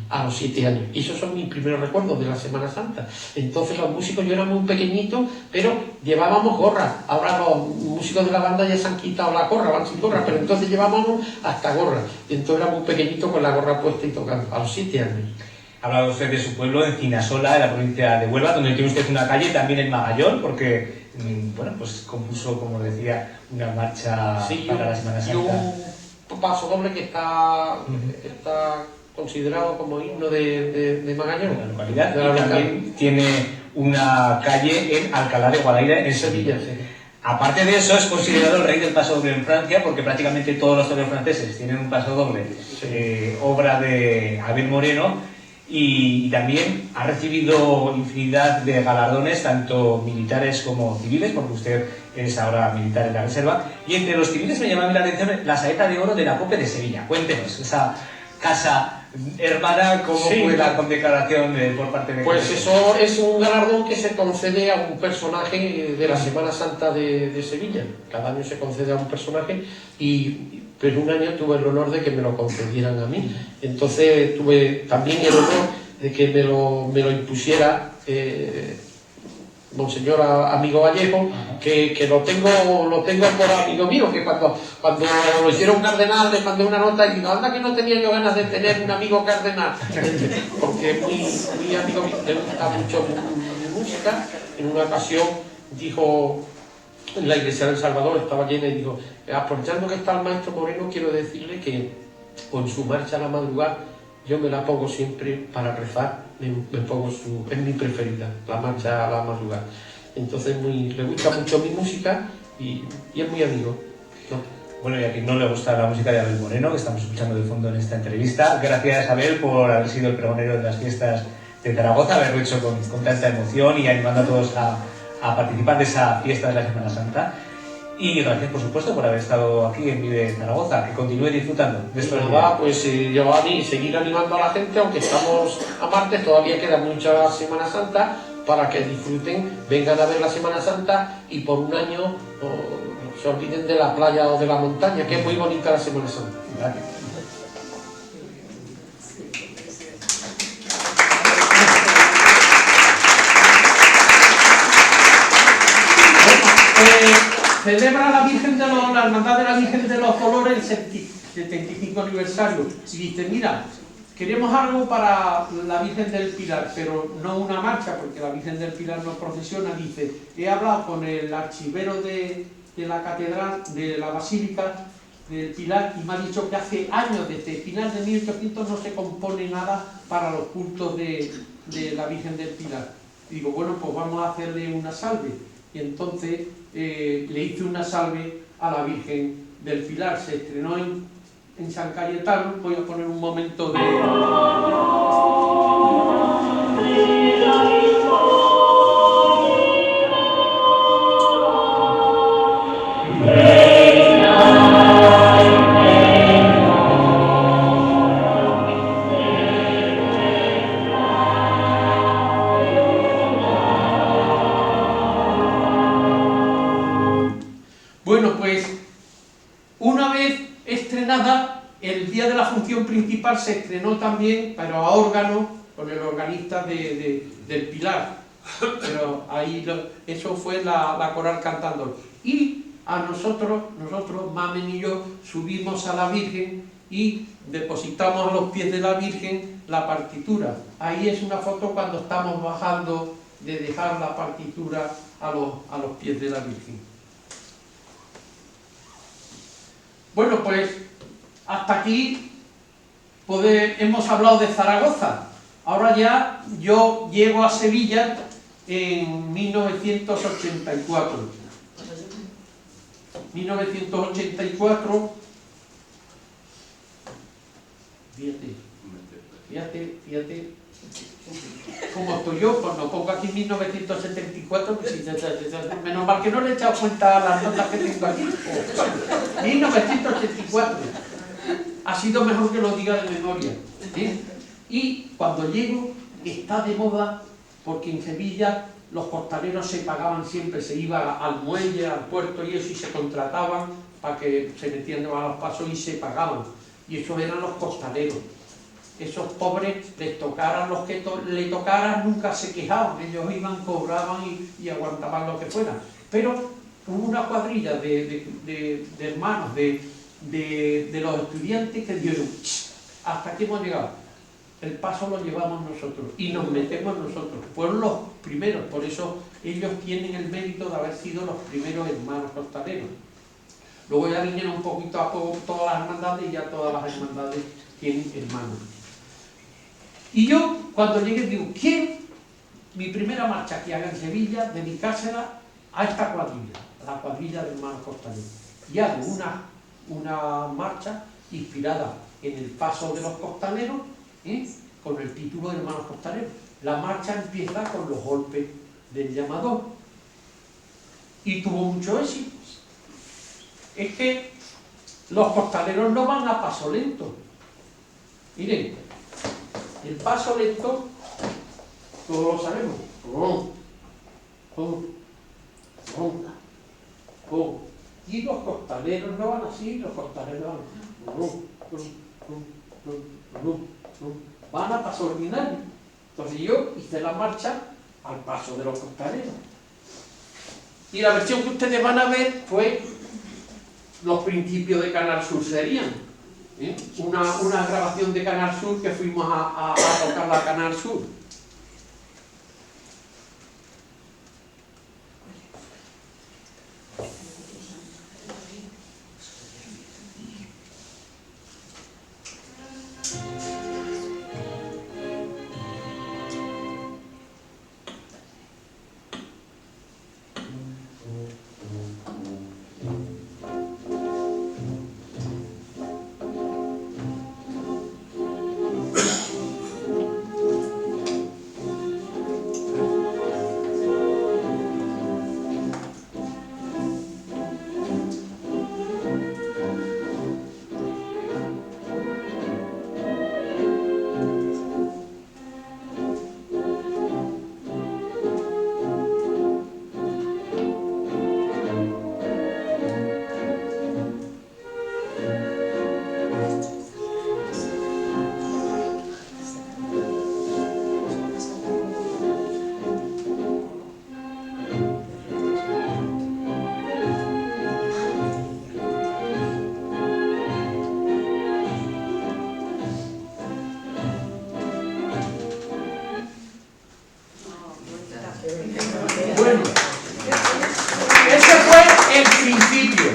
a los 7 años. Y esos son mis primeros recuerdos de la Semana Santa. Entonces los músicos, yo era muy pequeñito, pero llevábamos gorras. Ahora los músicos de la banda ya se han quitado la gorra, van sin gorra, pero entonces llevábamos hasta gorras. Y entonces era muy pequeñito con la gorra puesta y tocando, a los 7 años. Ha hablado usted de su pueblo, en Cinasola, en la provincia de Huelva, donde tiene usted una calle, también en Magallón, porque, bueno, pues compuso, como decía, una marcha para la Semana Santa. Y un paso doble que está considerado como himno de Magallón. De la localidad. Y también tiene una calle en Alcalá de Guadaira, en Sevilla. Sí. Aparte de eso, es considerado el rey del paso doble en Francia, porque prácticamente todos los toreros franceses tienen un paso doble, obra de Abel Moreno. Y también ha recibido infinidad de galardones, tanto militares como civiles, porque usted es ahora militar en la reserva. Y entre los civiles me llama la atención la saeta de oro de la Cope de Sevilla. Cuéntenos, esa casa hermana, ¿cómo fue la condecoración por parte de... Pues eso es un galardón que se concede a un personaje de la Semana Santa de Sevilla. Cada año se concede a un personaje pero un año tuve el honor de que me lo concedieran a mí. Entonces tuve también el honor de que me lo impusiera Monseñor Amigo Vallejo, que lo tengo por amigo mío, que cuando lo hicieron cardenal le mandé una nota y digo, anda que no tenía yo ganas de tener un amigo cardenal, porque es muy amigo mío, le gusta mucho mi música. En una ocasión dijo, en la iglesia del Salvador estaba llena y dijo, aprovechando que está el maestro Moreno, quiero decirle que con su marcha a la madrugada yo me la pongo siempre para rezar, me pongo es mi preferida, la marcha a la madrugada. Entonces le gusta mucho mi música y es muy amigo, ¿no? Bueno, y a quien no le gusta la música de Abel Moreno, que estamos escuchando de fondo en esta entrevista, gracias Abel por haber sido el pregonero de las fiestas de Zaragoza, haberlo hecho con tanta emoción y animando a todos a participar de esa fiesta de la Semana Santa. Y gracias, por supuesto, por haber estado aquí en Vive Zaragoza. Que continúe disfrutando de estos días. Pues yo a mí seguir animando a la gente, aunque estamos a martes, todavía queda mucha Semana Santa para que disfruten, vengan a ver la Semana Santa y por un año no se olviden de la playa o de la montaña, que es muy bonita la Semana Santa. Gracias. Celebra la Hermandad de la Virgen de los Dolores el 75 aniversario y dice, mira, queremos algo para la Virgen del Pilar, pero no una marcha, porque la Virgen del Pilar no procesiona. Dice, he hablado con el archivero de la catedral, de la Basílica del Pilar, y me ha dicho que hace años, desde final de 1800, no se compone nada para los cultos de la Virgen del Pilar. Y digo, bueno, pues vamos a hacerle una salve. Y entonces le hice una salve a la Virgen del Pilar. Se estrenó en San Cayetano. Voy a poner un momento de... Bueno, pues una vez estrenada, el día de la función principal se estrenó también, pero a órgano, con el organista del Pilar. Pero ahí eso fue la coral cantando. Y a nosotros, Mamen y yo, subimos a la Virgen y depositamos a los pies de la Virgen la partitura. Ahí es una foto cuando estamos bajando de dejar la partitura a los pies de la Virgen. Bueno, pues hasta aquí hemos hablado de Zaragoza. Ahora ya yo llego a Sevilla en 1984. 1984, fíjate cómo estoy yo, pues no pongo aquí aquí 1974, pues, menos mal que no le he echado cuenta a las notas que tengo aquí. 1984. Ha sido mejor que lo diga de memoria. ¿Sí? Y cuando llego, está de moda, porque en Sevilla los costaleros se pagaban siempre, se iba al muelle, al puerto y eso, y se contrataban para que se metían a los pasos y se pagaban. Y esos eran los costaleros. Esos pobres, les tocaran los que le tocaran, nunca se quejaban, ellos iban, cobraban y aguantaban lo que fuera. Pero hubo una cuadrilla de hermanos, de los estudiantes que dijeron, hasta aquí hemos llegado, el paso lo llevamos nosotros y nos metemos nosotros. Fueron los primeros, por eso ellos tienen el mérito de haber sido los primeros hermanos costaleros. Luego ya vinieron un poquito a poco todas las hermandades y ya todas las hermandades tienen hermanos. Y yo, cuando llegué, digo, quiero mi primera marcha que haga en Sevilla, dedicársela a esta cuadrilla, a la cuadrilla de hermanos costaleros. Y hago una marcha inspirada en el paso de los costaleros, con el título de hermanos costaleros. La marcha empieza con los golpes del llamador. Y tuvo mucho éxito. Es que los costaleros no van a paso lento. Miren, el paso lento, todos lo sabemos. Y los costaleros no van así, los costaleros van a paso ordinario. Entonces yo hice la marcha al paso de los costaleros. Y la versión que ustedes van a ver fue los principios de Canal Sur serían. Una grabación de Canal Sur que fuimos a tocar la Canal Sur. Bueno, ese fue el principio.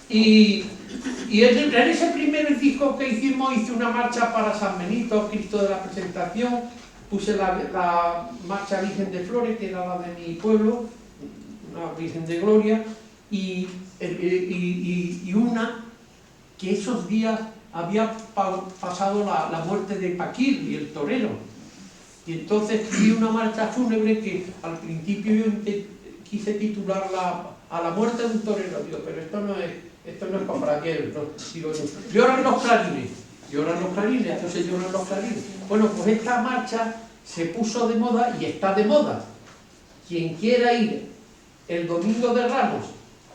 Y en ese primer disco que hicimos, hice una marcha para San Benito, Cristo de la Presentación, puse la marcha Virgen de Flores, que era la de mi pueblo, una Virgen de Gloria, y una que esos días había pasado la muerte de Paquir y el torero. Y entonces vi una marcha fúnebre que al principio yo quise titularla a la muerte de un torero. Digo, pero esto no es para aquel. No. Digo, lloran los clarines, entonces lloran los clarines. Bueno, pues esta marcha se puso de moda y está de moda. Quien quiera ir el Domingo de Ramos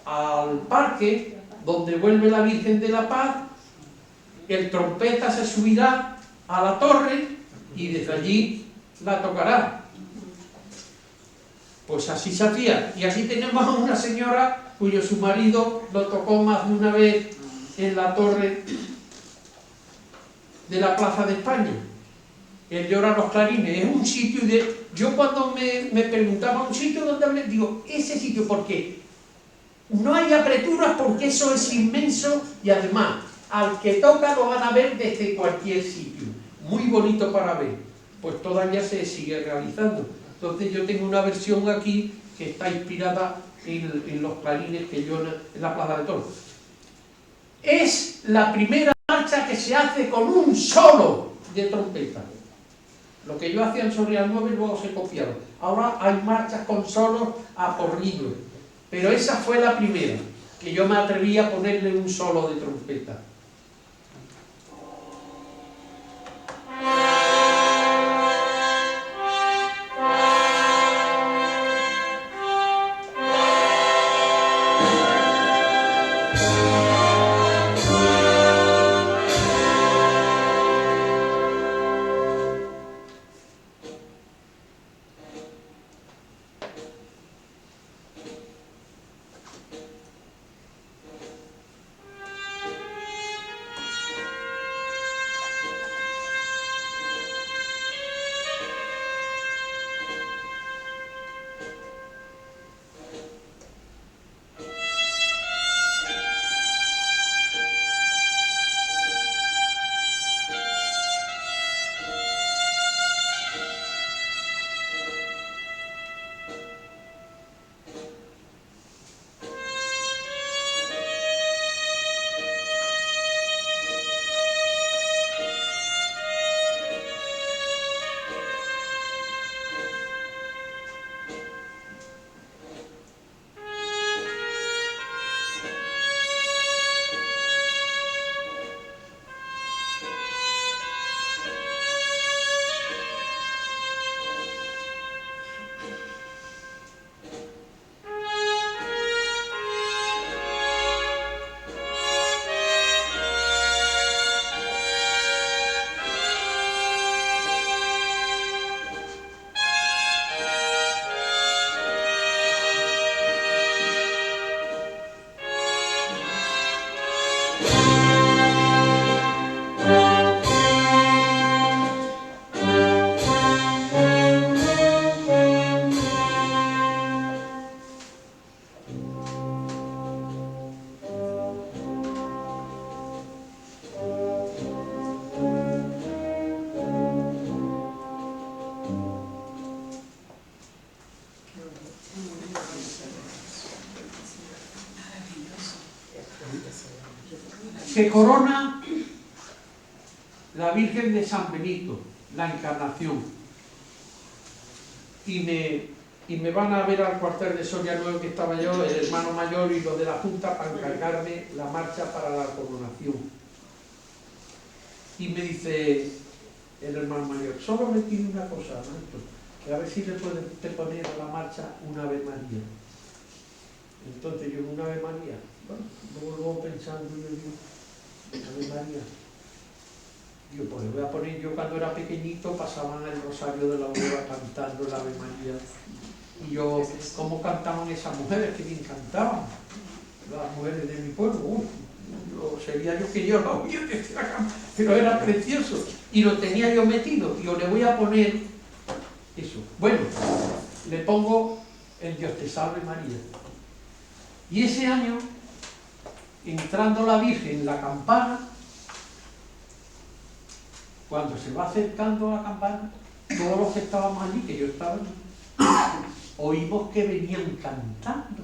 al parque, donde vuelve la Virgen de la Paz, el trompeta se subirá a la torre y desde allí la tocará. Pues así se hacía. Y aquí tenemos a una señora cuyo su marido lo tocó más de una vez en la torre de la Plaza de España. El Llora los Clarines. Es un sitio de... Yo cuando me preguntaba un sitio donde hablé, digo, ese sitio, porque no hay apreturas, porque eso es inmenso y además al que toca lo van a ver desde cualquier sitio. Muy bonito para ver. Pues todavía se sigue realizando. Entonces yo tengo una versión aquí que está inspirada en los clarines que lloran en la Plaza de Toros. Es la primera marcha que se hace con un solo de trompeta. Lo que yo hacía en Soria 9 luego se copiaron. Ahora hay marchas con solos a por libro. Pero esa fue la primera, que yo me atreví a ponerle un solo de trompeta. Se corona la Virgen de San Benito, la Encarnación, y me van a ver al cuartel de Soria 9 que estaba yo, el hermano mayor y los de la Junta, para encargarme la marcha para la coronación. Y me dice el hermano mayor, solo me pide una cosa, maestro, que a ver si le puede usted poner a la marcha un Ave María. Entonces yo, un Ave María, bueno, luego pensando, yo digo, Ave María. Yo pues le voy a poner, yo cuando era pequeñito pasaban el Rosario de la Aurora cantando el Ave María. Y yo, ¿cómo cantaban esas mujeres? Que bien cantaban. Las mujeres de mi pueblo, sería yo que yo lo oía desde la cama, pero era precioso. Y lo tenía yo metido, y yo le voy a poner eso. Bueno, le pongo el Dios te salve María. Y ese año, entrando la Virgen en la campana, cuando se va acercando a la campana, todos los que estábamos allí, que yo estaba allí, oímos que venían cantando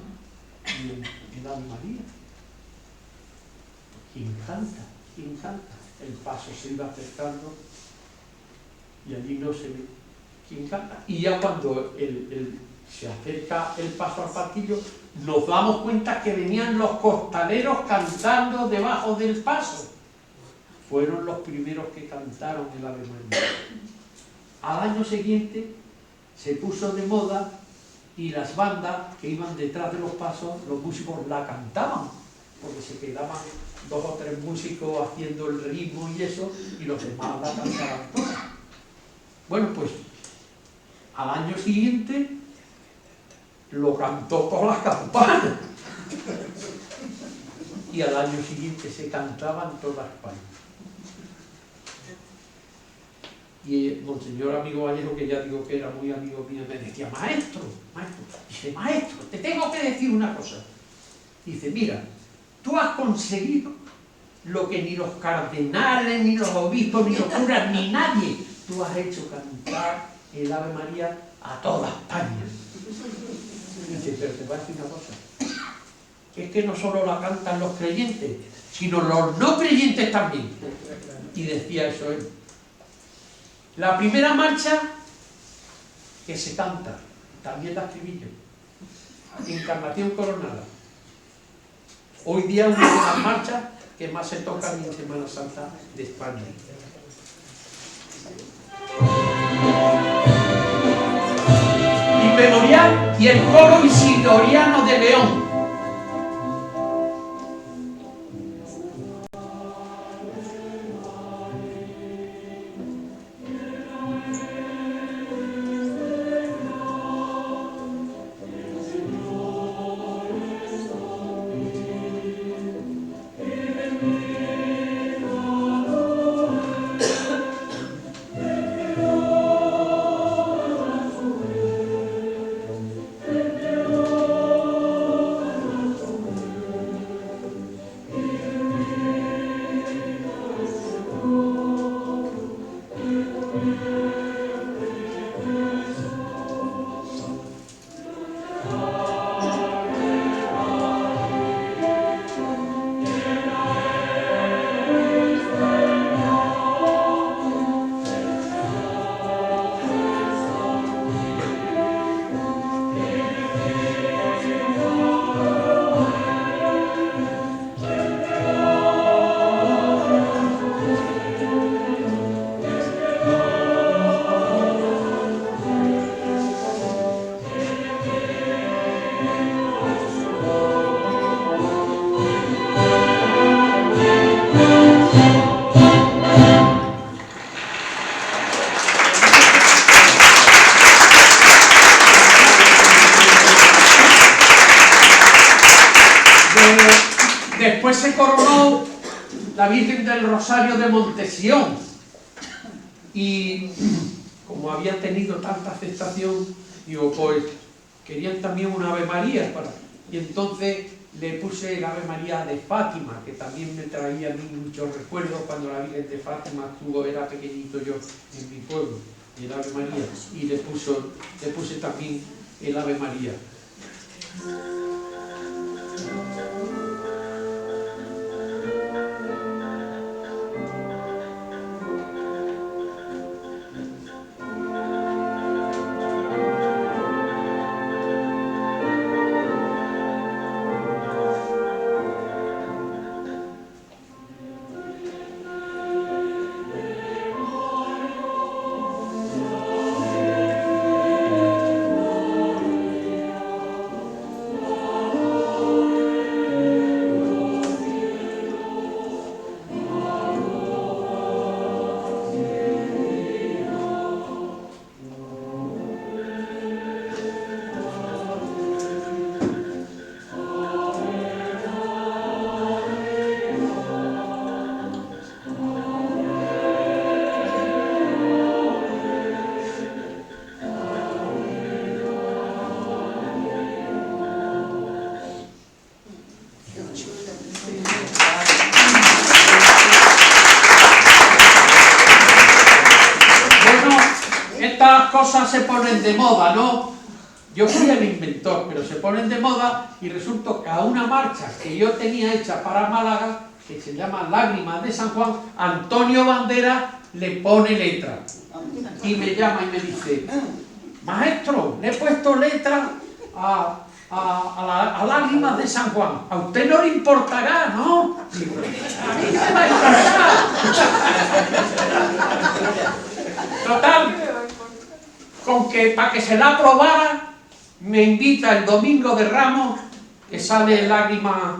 en Ave María. ¿Quién canta? ¿Quién canta? El paso se iba acercando y allí no se ve quién canta. Y ya cuando se acerca el paso al pasillo, nos damos cuenta que venían los costaleros cantando debajo del paso. Fueron los primeros que cantaron el Ave María. Al año siguiente se puso de moda y las bandas que iban detrás de los pasos, los músicos la cantaban, porque se quedaban 2 o 3 músicos haciendo el ritmo y eso, y los demás la cantaban todas. Bueno, pues al año siguiente lo cantó por las campanas. Y al año siguiente se cantaba en toda España. Y el monseñor amigo Vallejo, que ya digo que era muy amigo mío, me decía, maestro, dice, maestro, te tengo que decir una cosa. Dice, mira, tú has conseguido lo que ni los cardenales, ni los obispos, ni los curas, ni nadie, tú has hecho cantar el Ave María a toda España. Dice, pero te voy a decir una cosa, es que no solo la cantan los creyentes, sino los no creyentes también. Y decía eso él. La primera marcha que se canta, también la escribí yo, Encarnación Coronada. Hoy día una de las marchas que más se tocan en Semana Santa de España. Y memorial y el coro isidoriano de León. Después se coronó la Virgen del Rosario de Montesión y como había tenido tanta aceptación, digo, pues querían también una Ave María y entonces le puse el Ave María de Fátima, que también me traía a mí muchos recuerdos cuando la Virgen de Fátima estuvo, era pequeñito yo en mi pueblo, el Ave María, y le puse también el Ave María. Cosas se ponen de moda, ¿no? Yo fui el inventor, pero se ponen de moda y resulta que a una marcha que yo tenía hecha para Málaga, que se llama Lágrimas de San Juan, Antonio Bandera le pone letra y me llama y me dice: maestro, le he puesto letra a Lágrimas de San Juan, a usted no le importará, ¿no? Digo, a mí me va a importar. Total, con que para que se la aprobara me invita el domingo de Ramos, que sale Lágrimas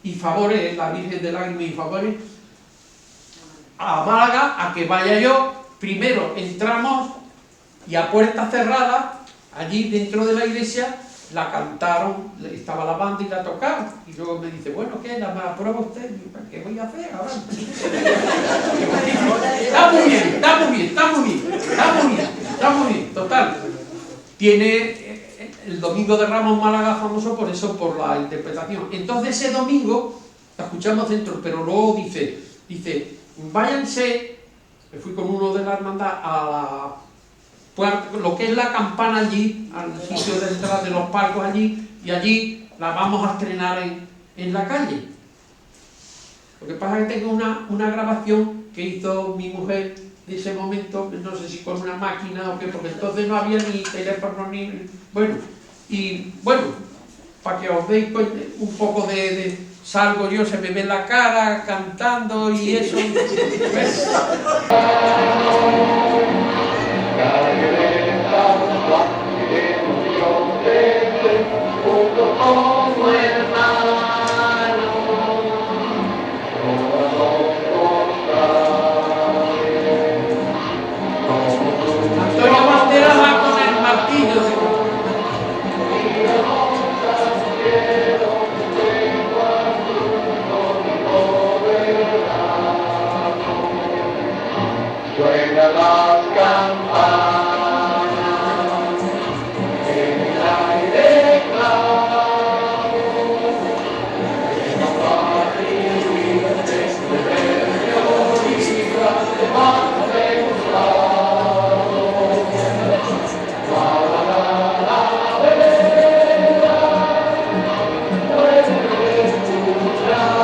y Favores, la Virgen de Lágrimas y Favores, a Málaga, a que vaya yo. Primero entramos y a puerta cerrada, allí dentro de la iglesia, la cantaron, estaba la banda y la tocaron. Y luego me dice: bueno, ¿qué? ¿La aprueba usted? ¿Qué voy a hacer ahora? Está muy bien, está muy bien, está muy bien, está muy bien, está muy bien. Total, tiene el Domingo de Ramos Málaga famoso por eso, por la interpretación. Entonces ese domingo la escuchamos dentro, pero luego dice, váyanse, me fui con uno de la hermandad a lo que es la campana allí, al sitio de entrada de los palcos allí, y allí la vamos a estrenar en la calle. Lo que pasa es que tengo una grabación que hizo mi mujer ese momento, no sé si con una máquina o qué, porque entonces no había ni teléfono ni... Bueno, y bueno, para que os veis un poco de salgo yo, se me ve la cara cantando y eso. ¿Ves? Antonio Bandera va con el martillo. Suena las campanas en el aire claro, en la paz libre de periodista de más demostrado. Para la vera puede escuchar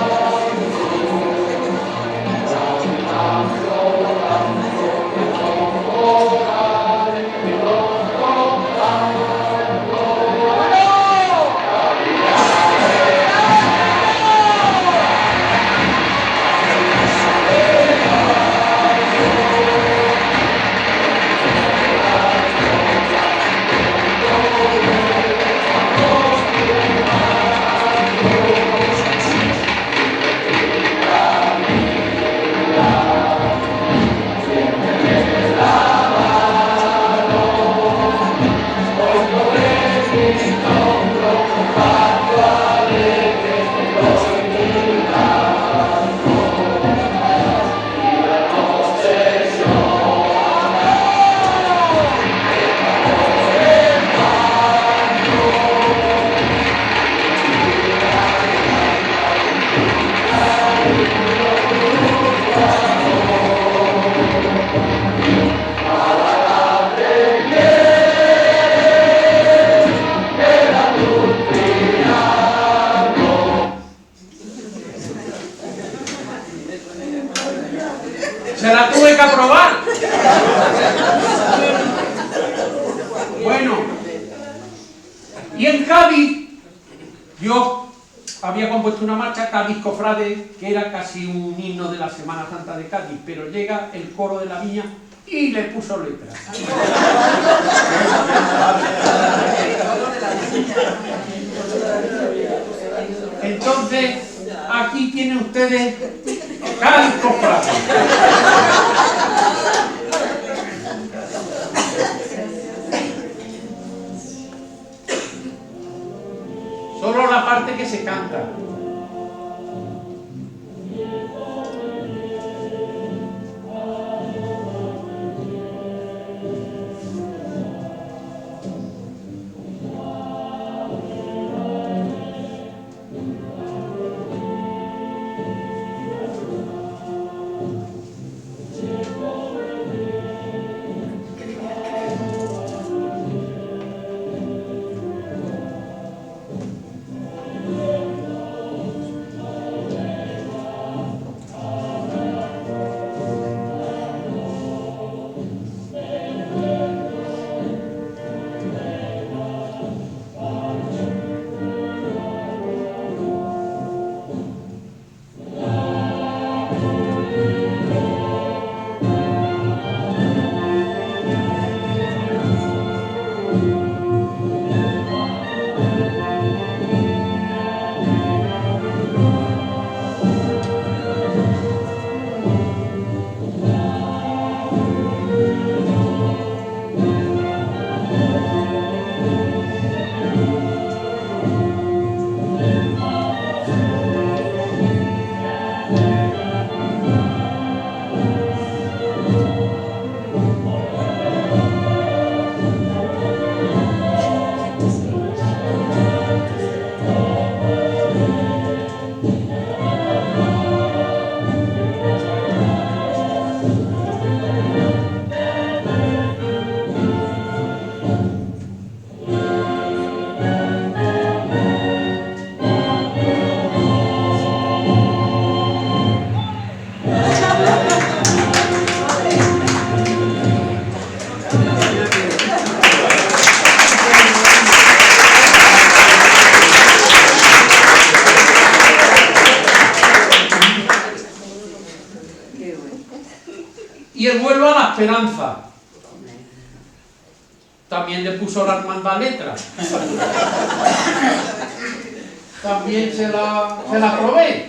Se la tuve que aprobar. Bueno, y en Cádiz, yo había compuesto una marcha, Cádiz Cofrade, que era casi un himno de la Semana Santa de Cádiz, pero llega el coro de la Viña y le puso letras. Entonces, aquí tienen ustedes Cádiz Cofrade. Solo la parte que se canta. y el vuelo a la esperanza. También le puso la hermandad letra. También se la probé.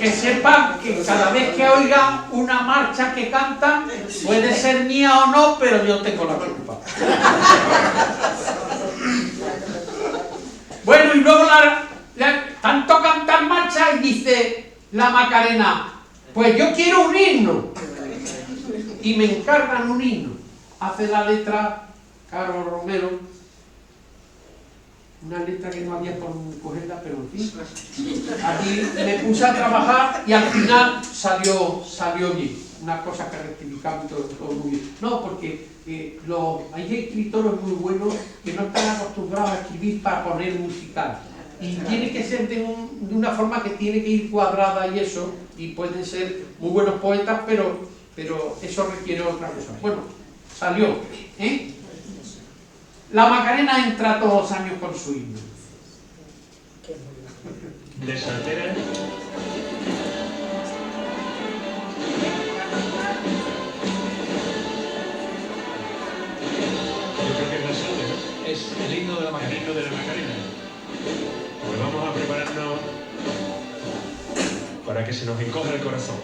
Que sepan que cada vez que oigan una marcha que cantan, puede ser mía o no, pero yo tengo la culpa. Bueno, y luego tanto cantar marcha y dice la Macarena, pues yo quiero un himno. Y me encargan un himno. Hace la letra Carlos Romero, una letra que no había por cogerla, pero en fin. Aquí me puse a trabajar y al final salió bien. Una cosa que rectificamos todo muy bien. No, porque hay escritores muy buenos que no están acostumbrados a escribir para poner musical. Y tiene que ser de una forma que tiene que ir cuadrada y eso, y pueden ser muy buenos poetas, pero eso requiere otra cosa. Bueno, salió, ¿eh? La Macarena entra todos los años con su himno. De soltera. Yo creo que es la soltera. Es el himno de la Macarena. El himno de la Macarena. Pues vamos a prepararnos para que se nos encoja el corazón.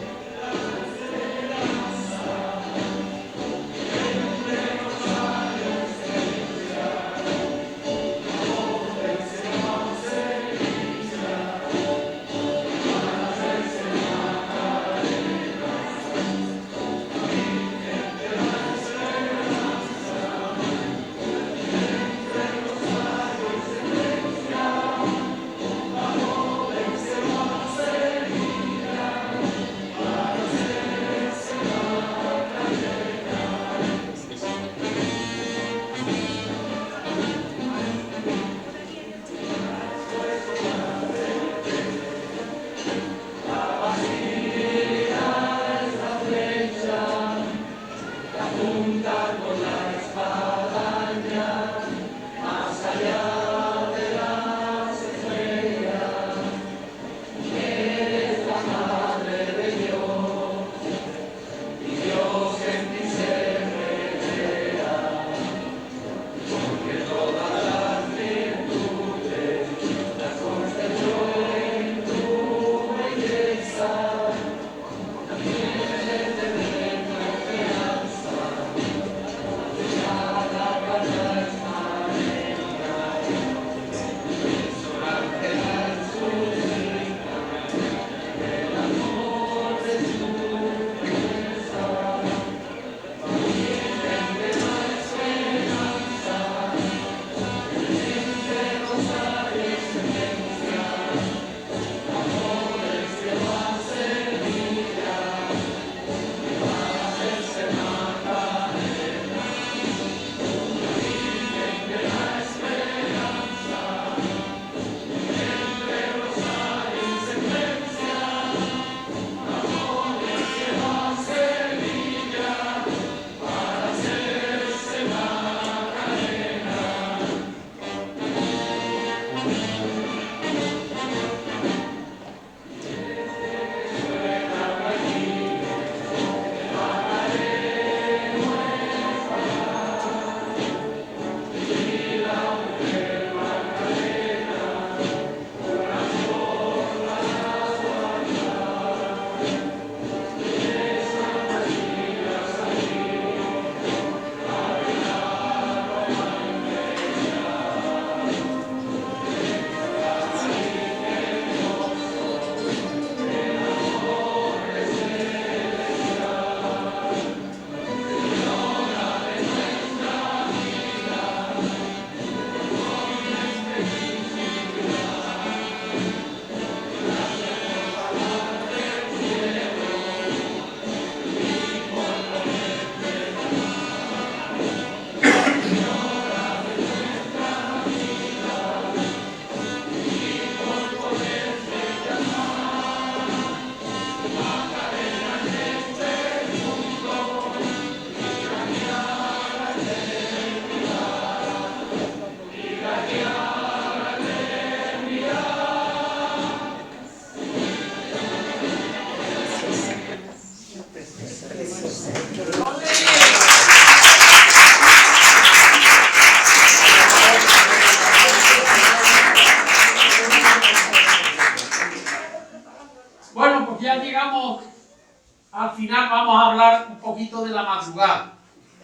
poquito de la madrugada.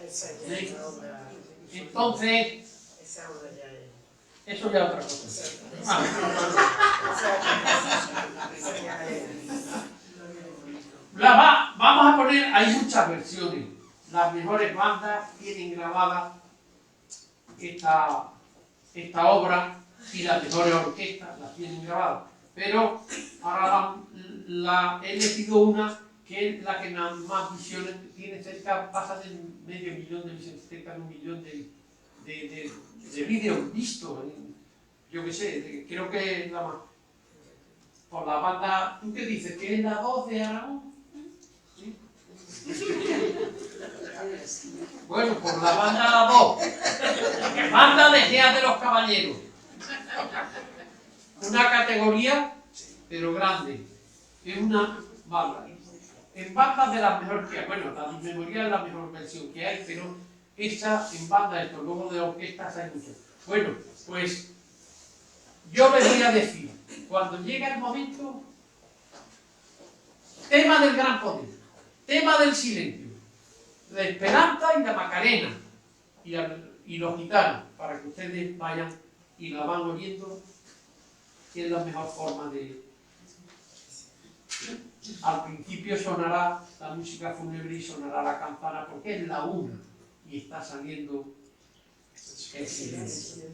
¿Sí? Entonces, eso ya es otra cosa. Vamos a poner, hay muchas versiones. Las mejores bandas tienen grabada esta obra y las mejores orquestas las tienen grabadas. Pero ahora he elegido una que es la que más visiones tiene, cerca, pasa de 500.000 de visiones, cerca de 1 millón de vídeos vistos. Yo qué sé, creo que es la más. Por la banda, ¿tú qué dices? ¿Que es la voz de Aragón? ¿Sí? Bueno, por la banda La Voz, banda de Gea de los Caballeros. Una categoría, pero grande. Es una banda. En bandas de las mejores que hay. Bueno, la Dismemoria es la mejor versión que hay, pero esta en banda, esto, luego de orquestas hay mucho. Bueno, pues yo les voy a decir, cuando llega el momento, tema del gran poder, tema del silencio, la esperanza y la Macarena y los gitanos, para que ustedes vayan y la van oyendo, que es la mejor forma de... Al principio sonará la música fúnebre y sonará la campana porque es la una y está saliendo el silencio.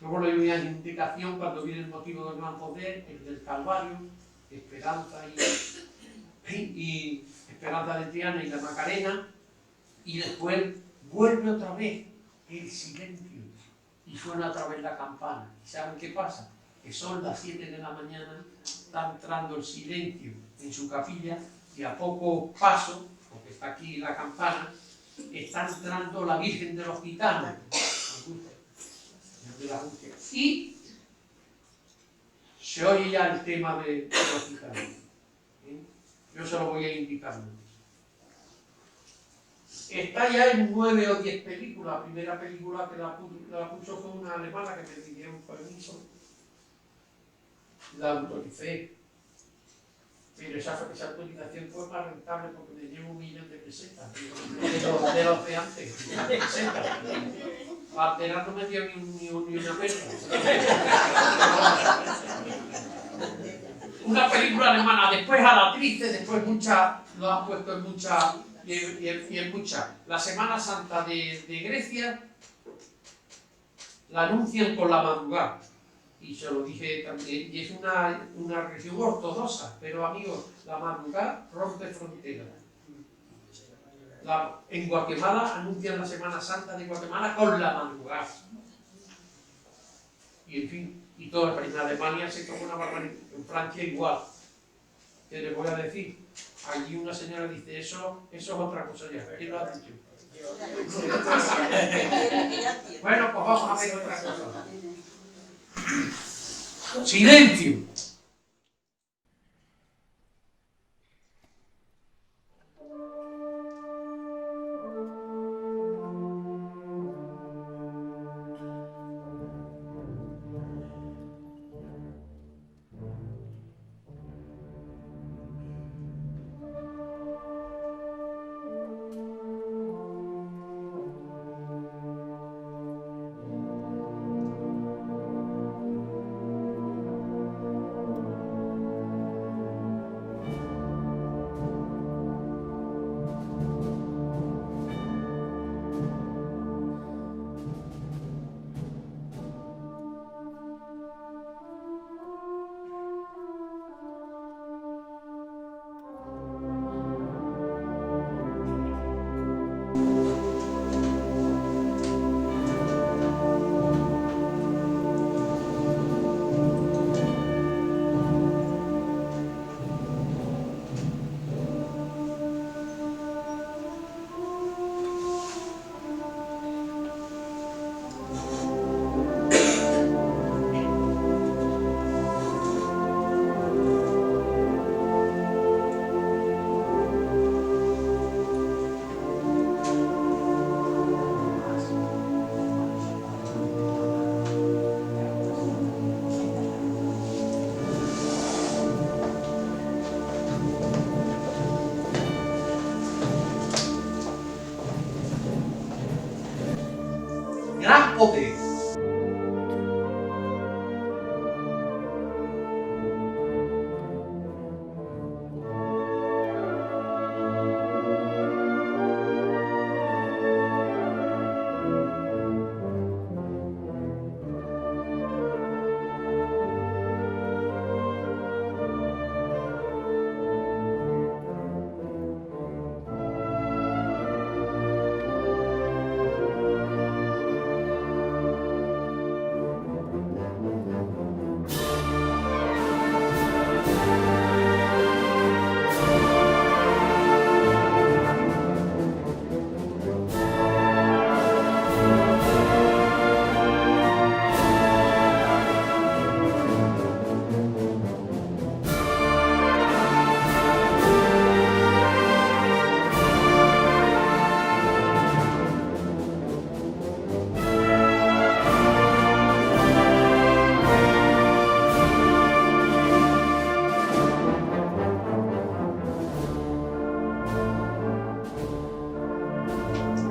Luego le doy una indicación cuando viene el motivo del gran poder, el del Calvario, esperanza y esperanza de Triana y la Macarena, y después vuelve otra vez el silencio y suena otra vez la campana. ¿Y saben qué pasa? Que son las 7 de la mañana, está entrando el silencio en su capilla y a poco paso, porque está aquí la campana, está entrando la Virgen de los Gitanos. Y se oye ya el tema de los gitanos. Yo se lo voy a indicar. Está ya en 9 o 10 películas. La primera película que la puso fue una alemana que me pidieron permiso. La autoricé. Pero esa autorización fue más rentable porque me llevo 1 millón de pesetas. De los de antes. De pesetas. Alterar no me dio ni una pesa. Una película alemana, después a la triste, después muchas, lo han puesto en muchas y en muchas. La Semana Santa de Grecia la anuncian con la madrugada. Y se lo dije también, y es una religión ortodoxa, pero amigos, la madrugada rompe fronteras. En Guatemala anuncian la Semana Santa de Guatemala con la madrugada. Y en fin, y todo en Alemania se toma una barbaridad, en Francia igual. ¿Qué les voy a decir? Allí una señora dice, eso es otra cosa ya. ¿Quién lo ha dicho? Bueno, pues vamos a ver otra cosa. Silencio. gran poder.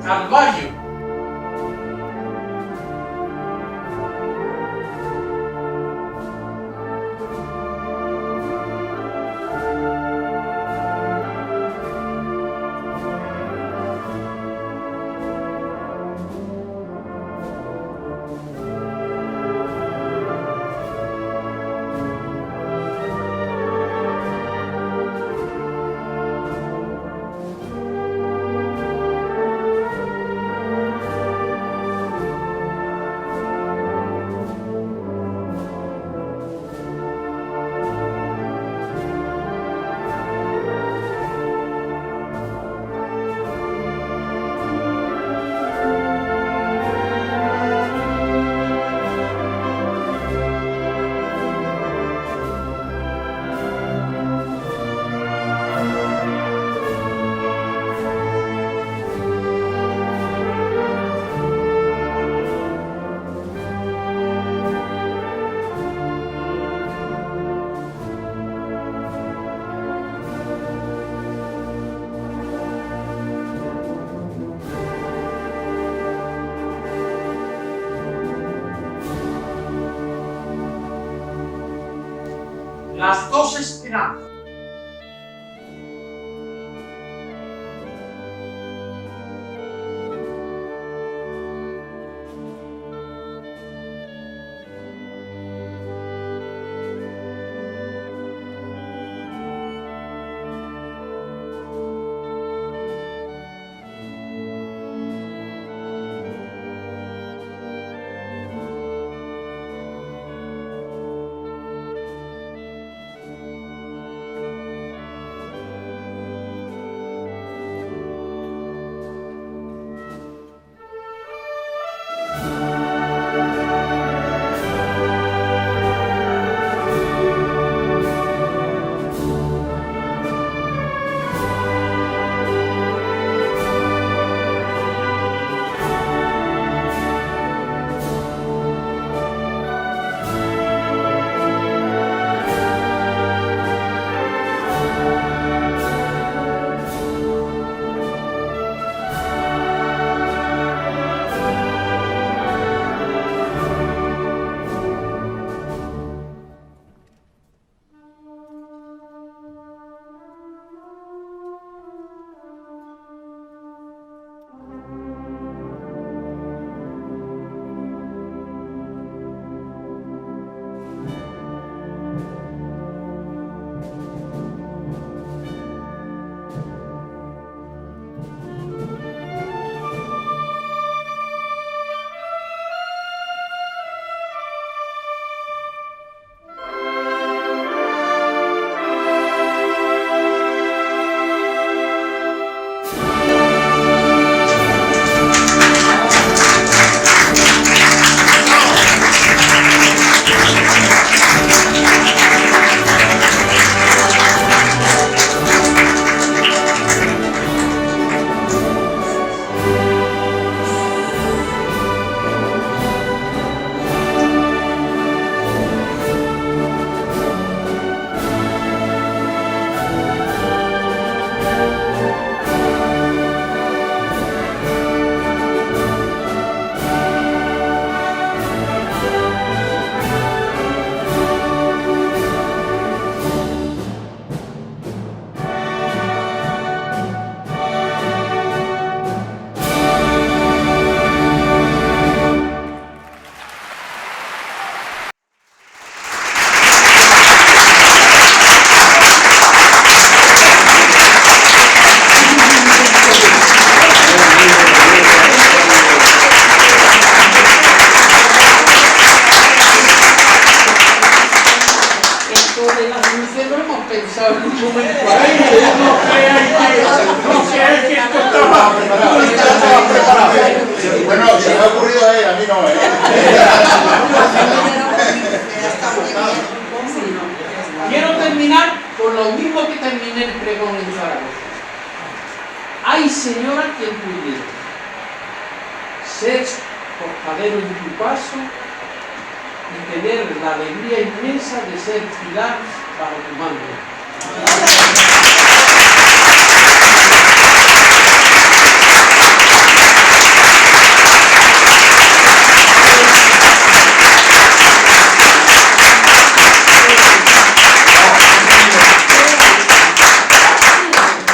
Calvario. Las dos esperanzas. pensado en un momento ahí, no creáis que esto estaba preparado. Bueno, se me ha ocurrido a él, a mí no, Quiero terminar con lo mismo que terminé el pregón en Zaragoza. Ay, Señora, quien pudiera ser costalero en tu paso y tener la alegría inmensa de ser pilar bajo tu mando.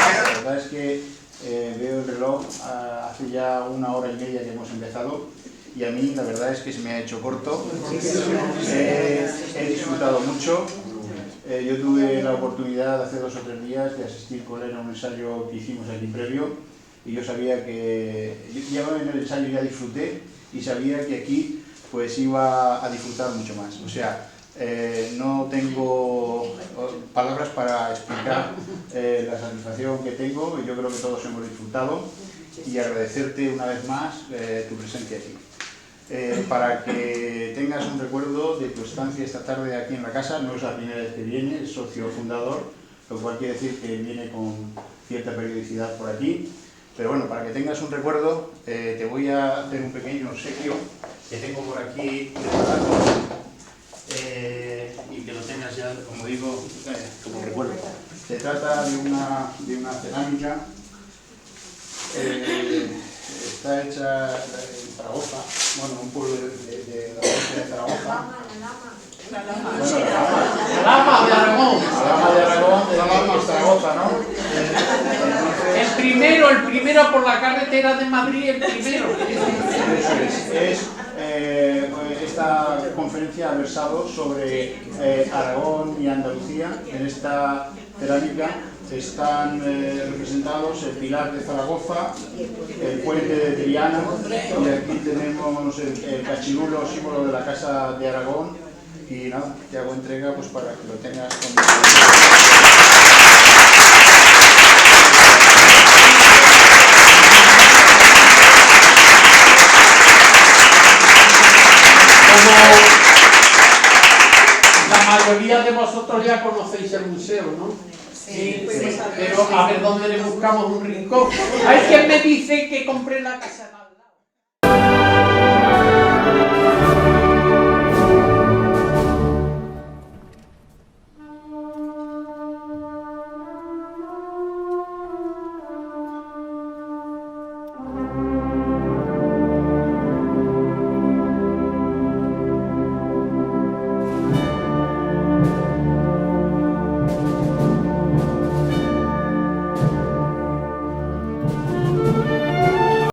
La verdad es que veo el reloj, hace ya 1 hora y media que hemos empezado y a mí la verdad es que se me ha hecho corto. He disfrutado mucho. Yo tuve la oportunidad hace 2 o 3 días de asistir con él a un ensayo que hicimos aquí previo y yo sabía que ya en el ensayo ya disfruté y sabía que aquí pues iba a disfrutar mucho más. O sea, no tengo palabras para explicar la satisfacción que tengo. Yo creo que todos hemos disfrutado y agradecerte una vez más tu presencia aquí. Para que tengas un recuerdo de tu estancia esta tarde aquí en la casa, no es la primera vez que viene, es socio fundador, lo cual quiere decir que viene con cierta periodicidad por aquí. Pero bueno, para que tengas un recuerdo, te voy a hacer un pequeño obsequio que tengo por aquí preparado. Y que lo tengas ya, como digo, como recuerdo. Se trata de una cerámica, está hecha en Zaragoza, bueno, un pueblo de la provincia de Zaragoza. La Lama de Aragón. La Lama de Aragón, de la Lama de Zaragoza, ¿no? El primero por la carretera de Madrid, el primero. Eso es. Esta conferencia ha versado sobre Aragón y Andalucía. En esta cerámica están representados el Pilar de Zaragoza, el Puente de Triana y aquí tenemos el cachirulo, símbolo de la Casa de Aragón. Y nada, te hago entrega pues para que lo tengas conmigo. La mayoría de vosotros ya conocéis el museo, ¿no? Sí. Pero a ver dónde le buscamos un rincón. Hay quien me dice que compré la casa.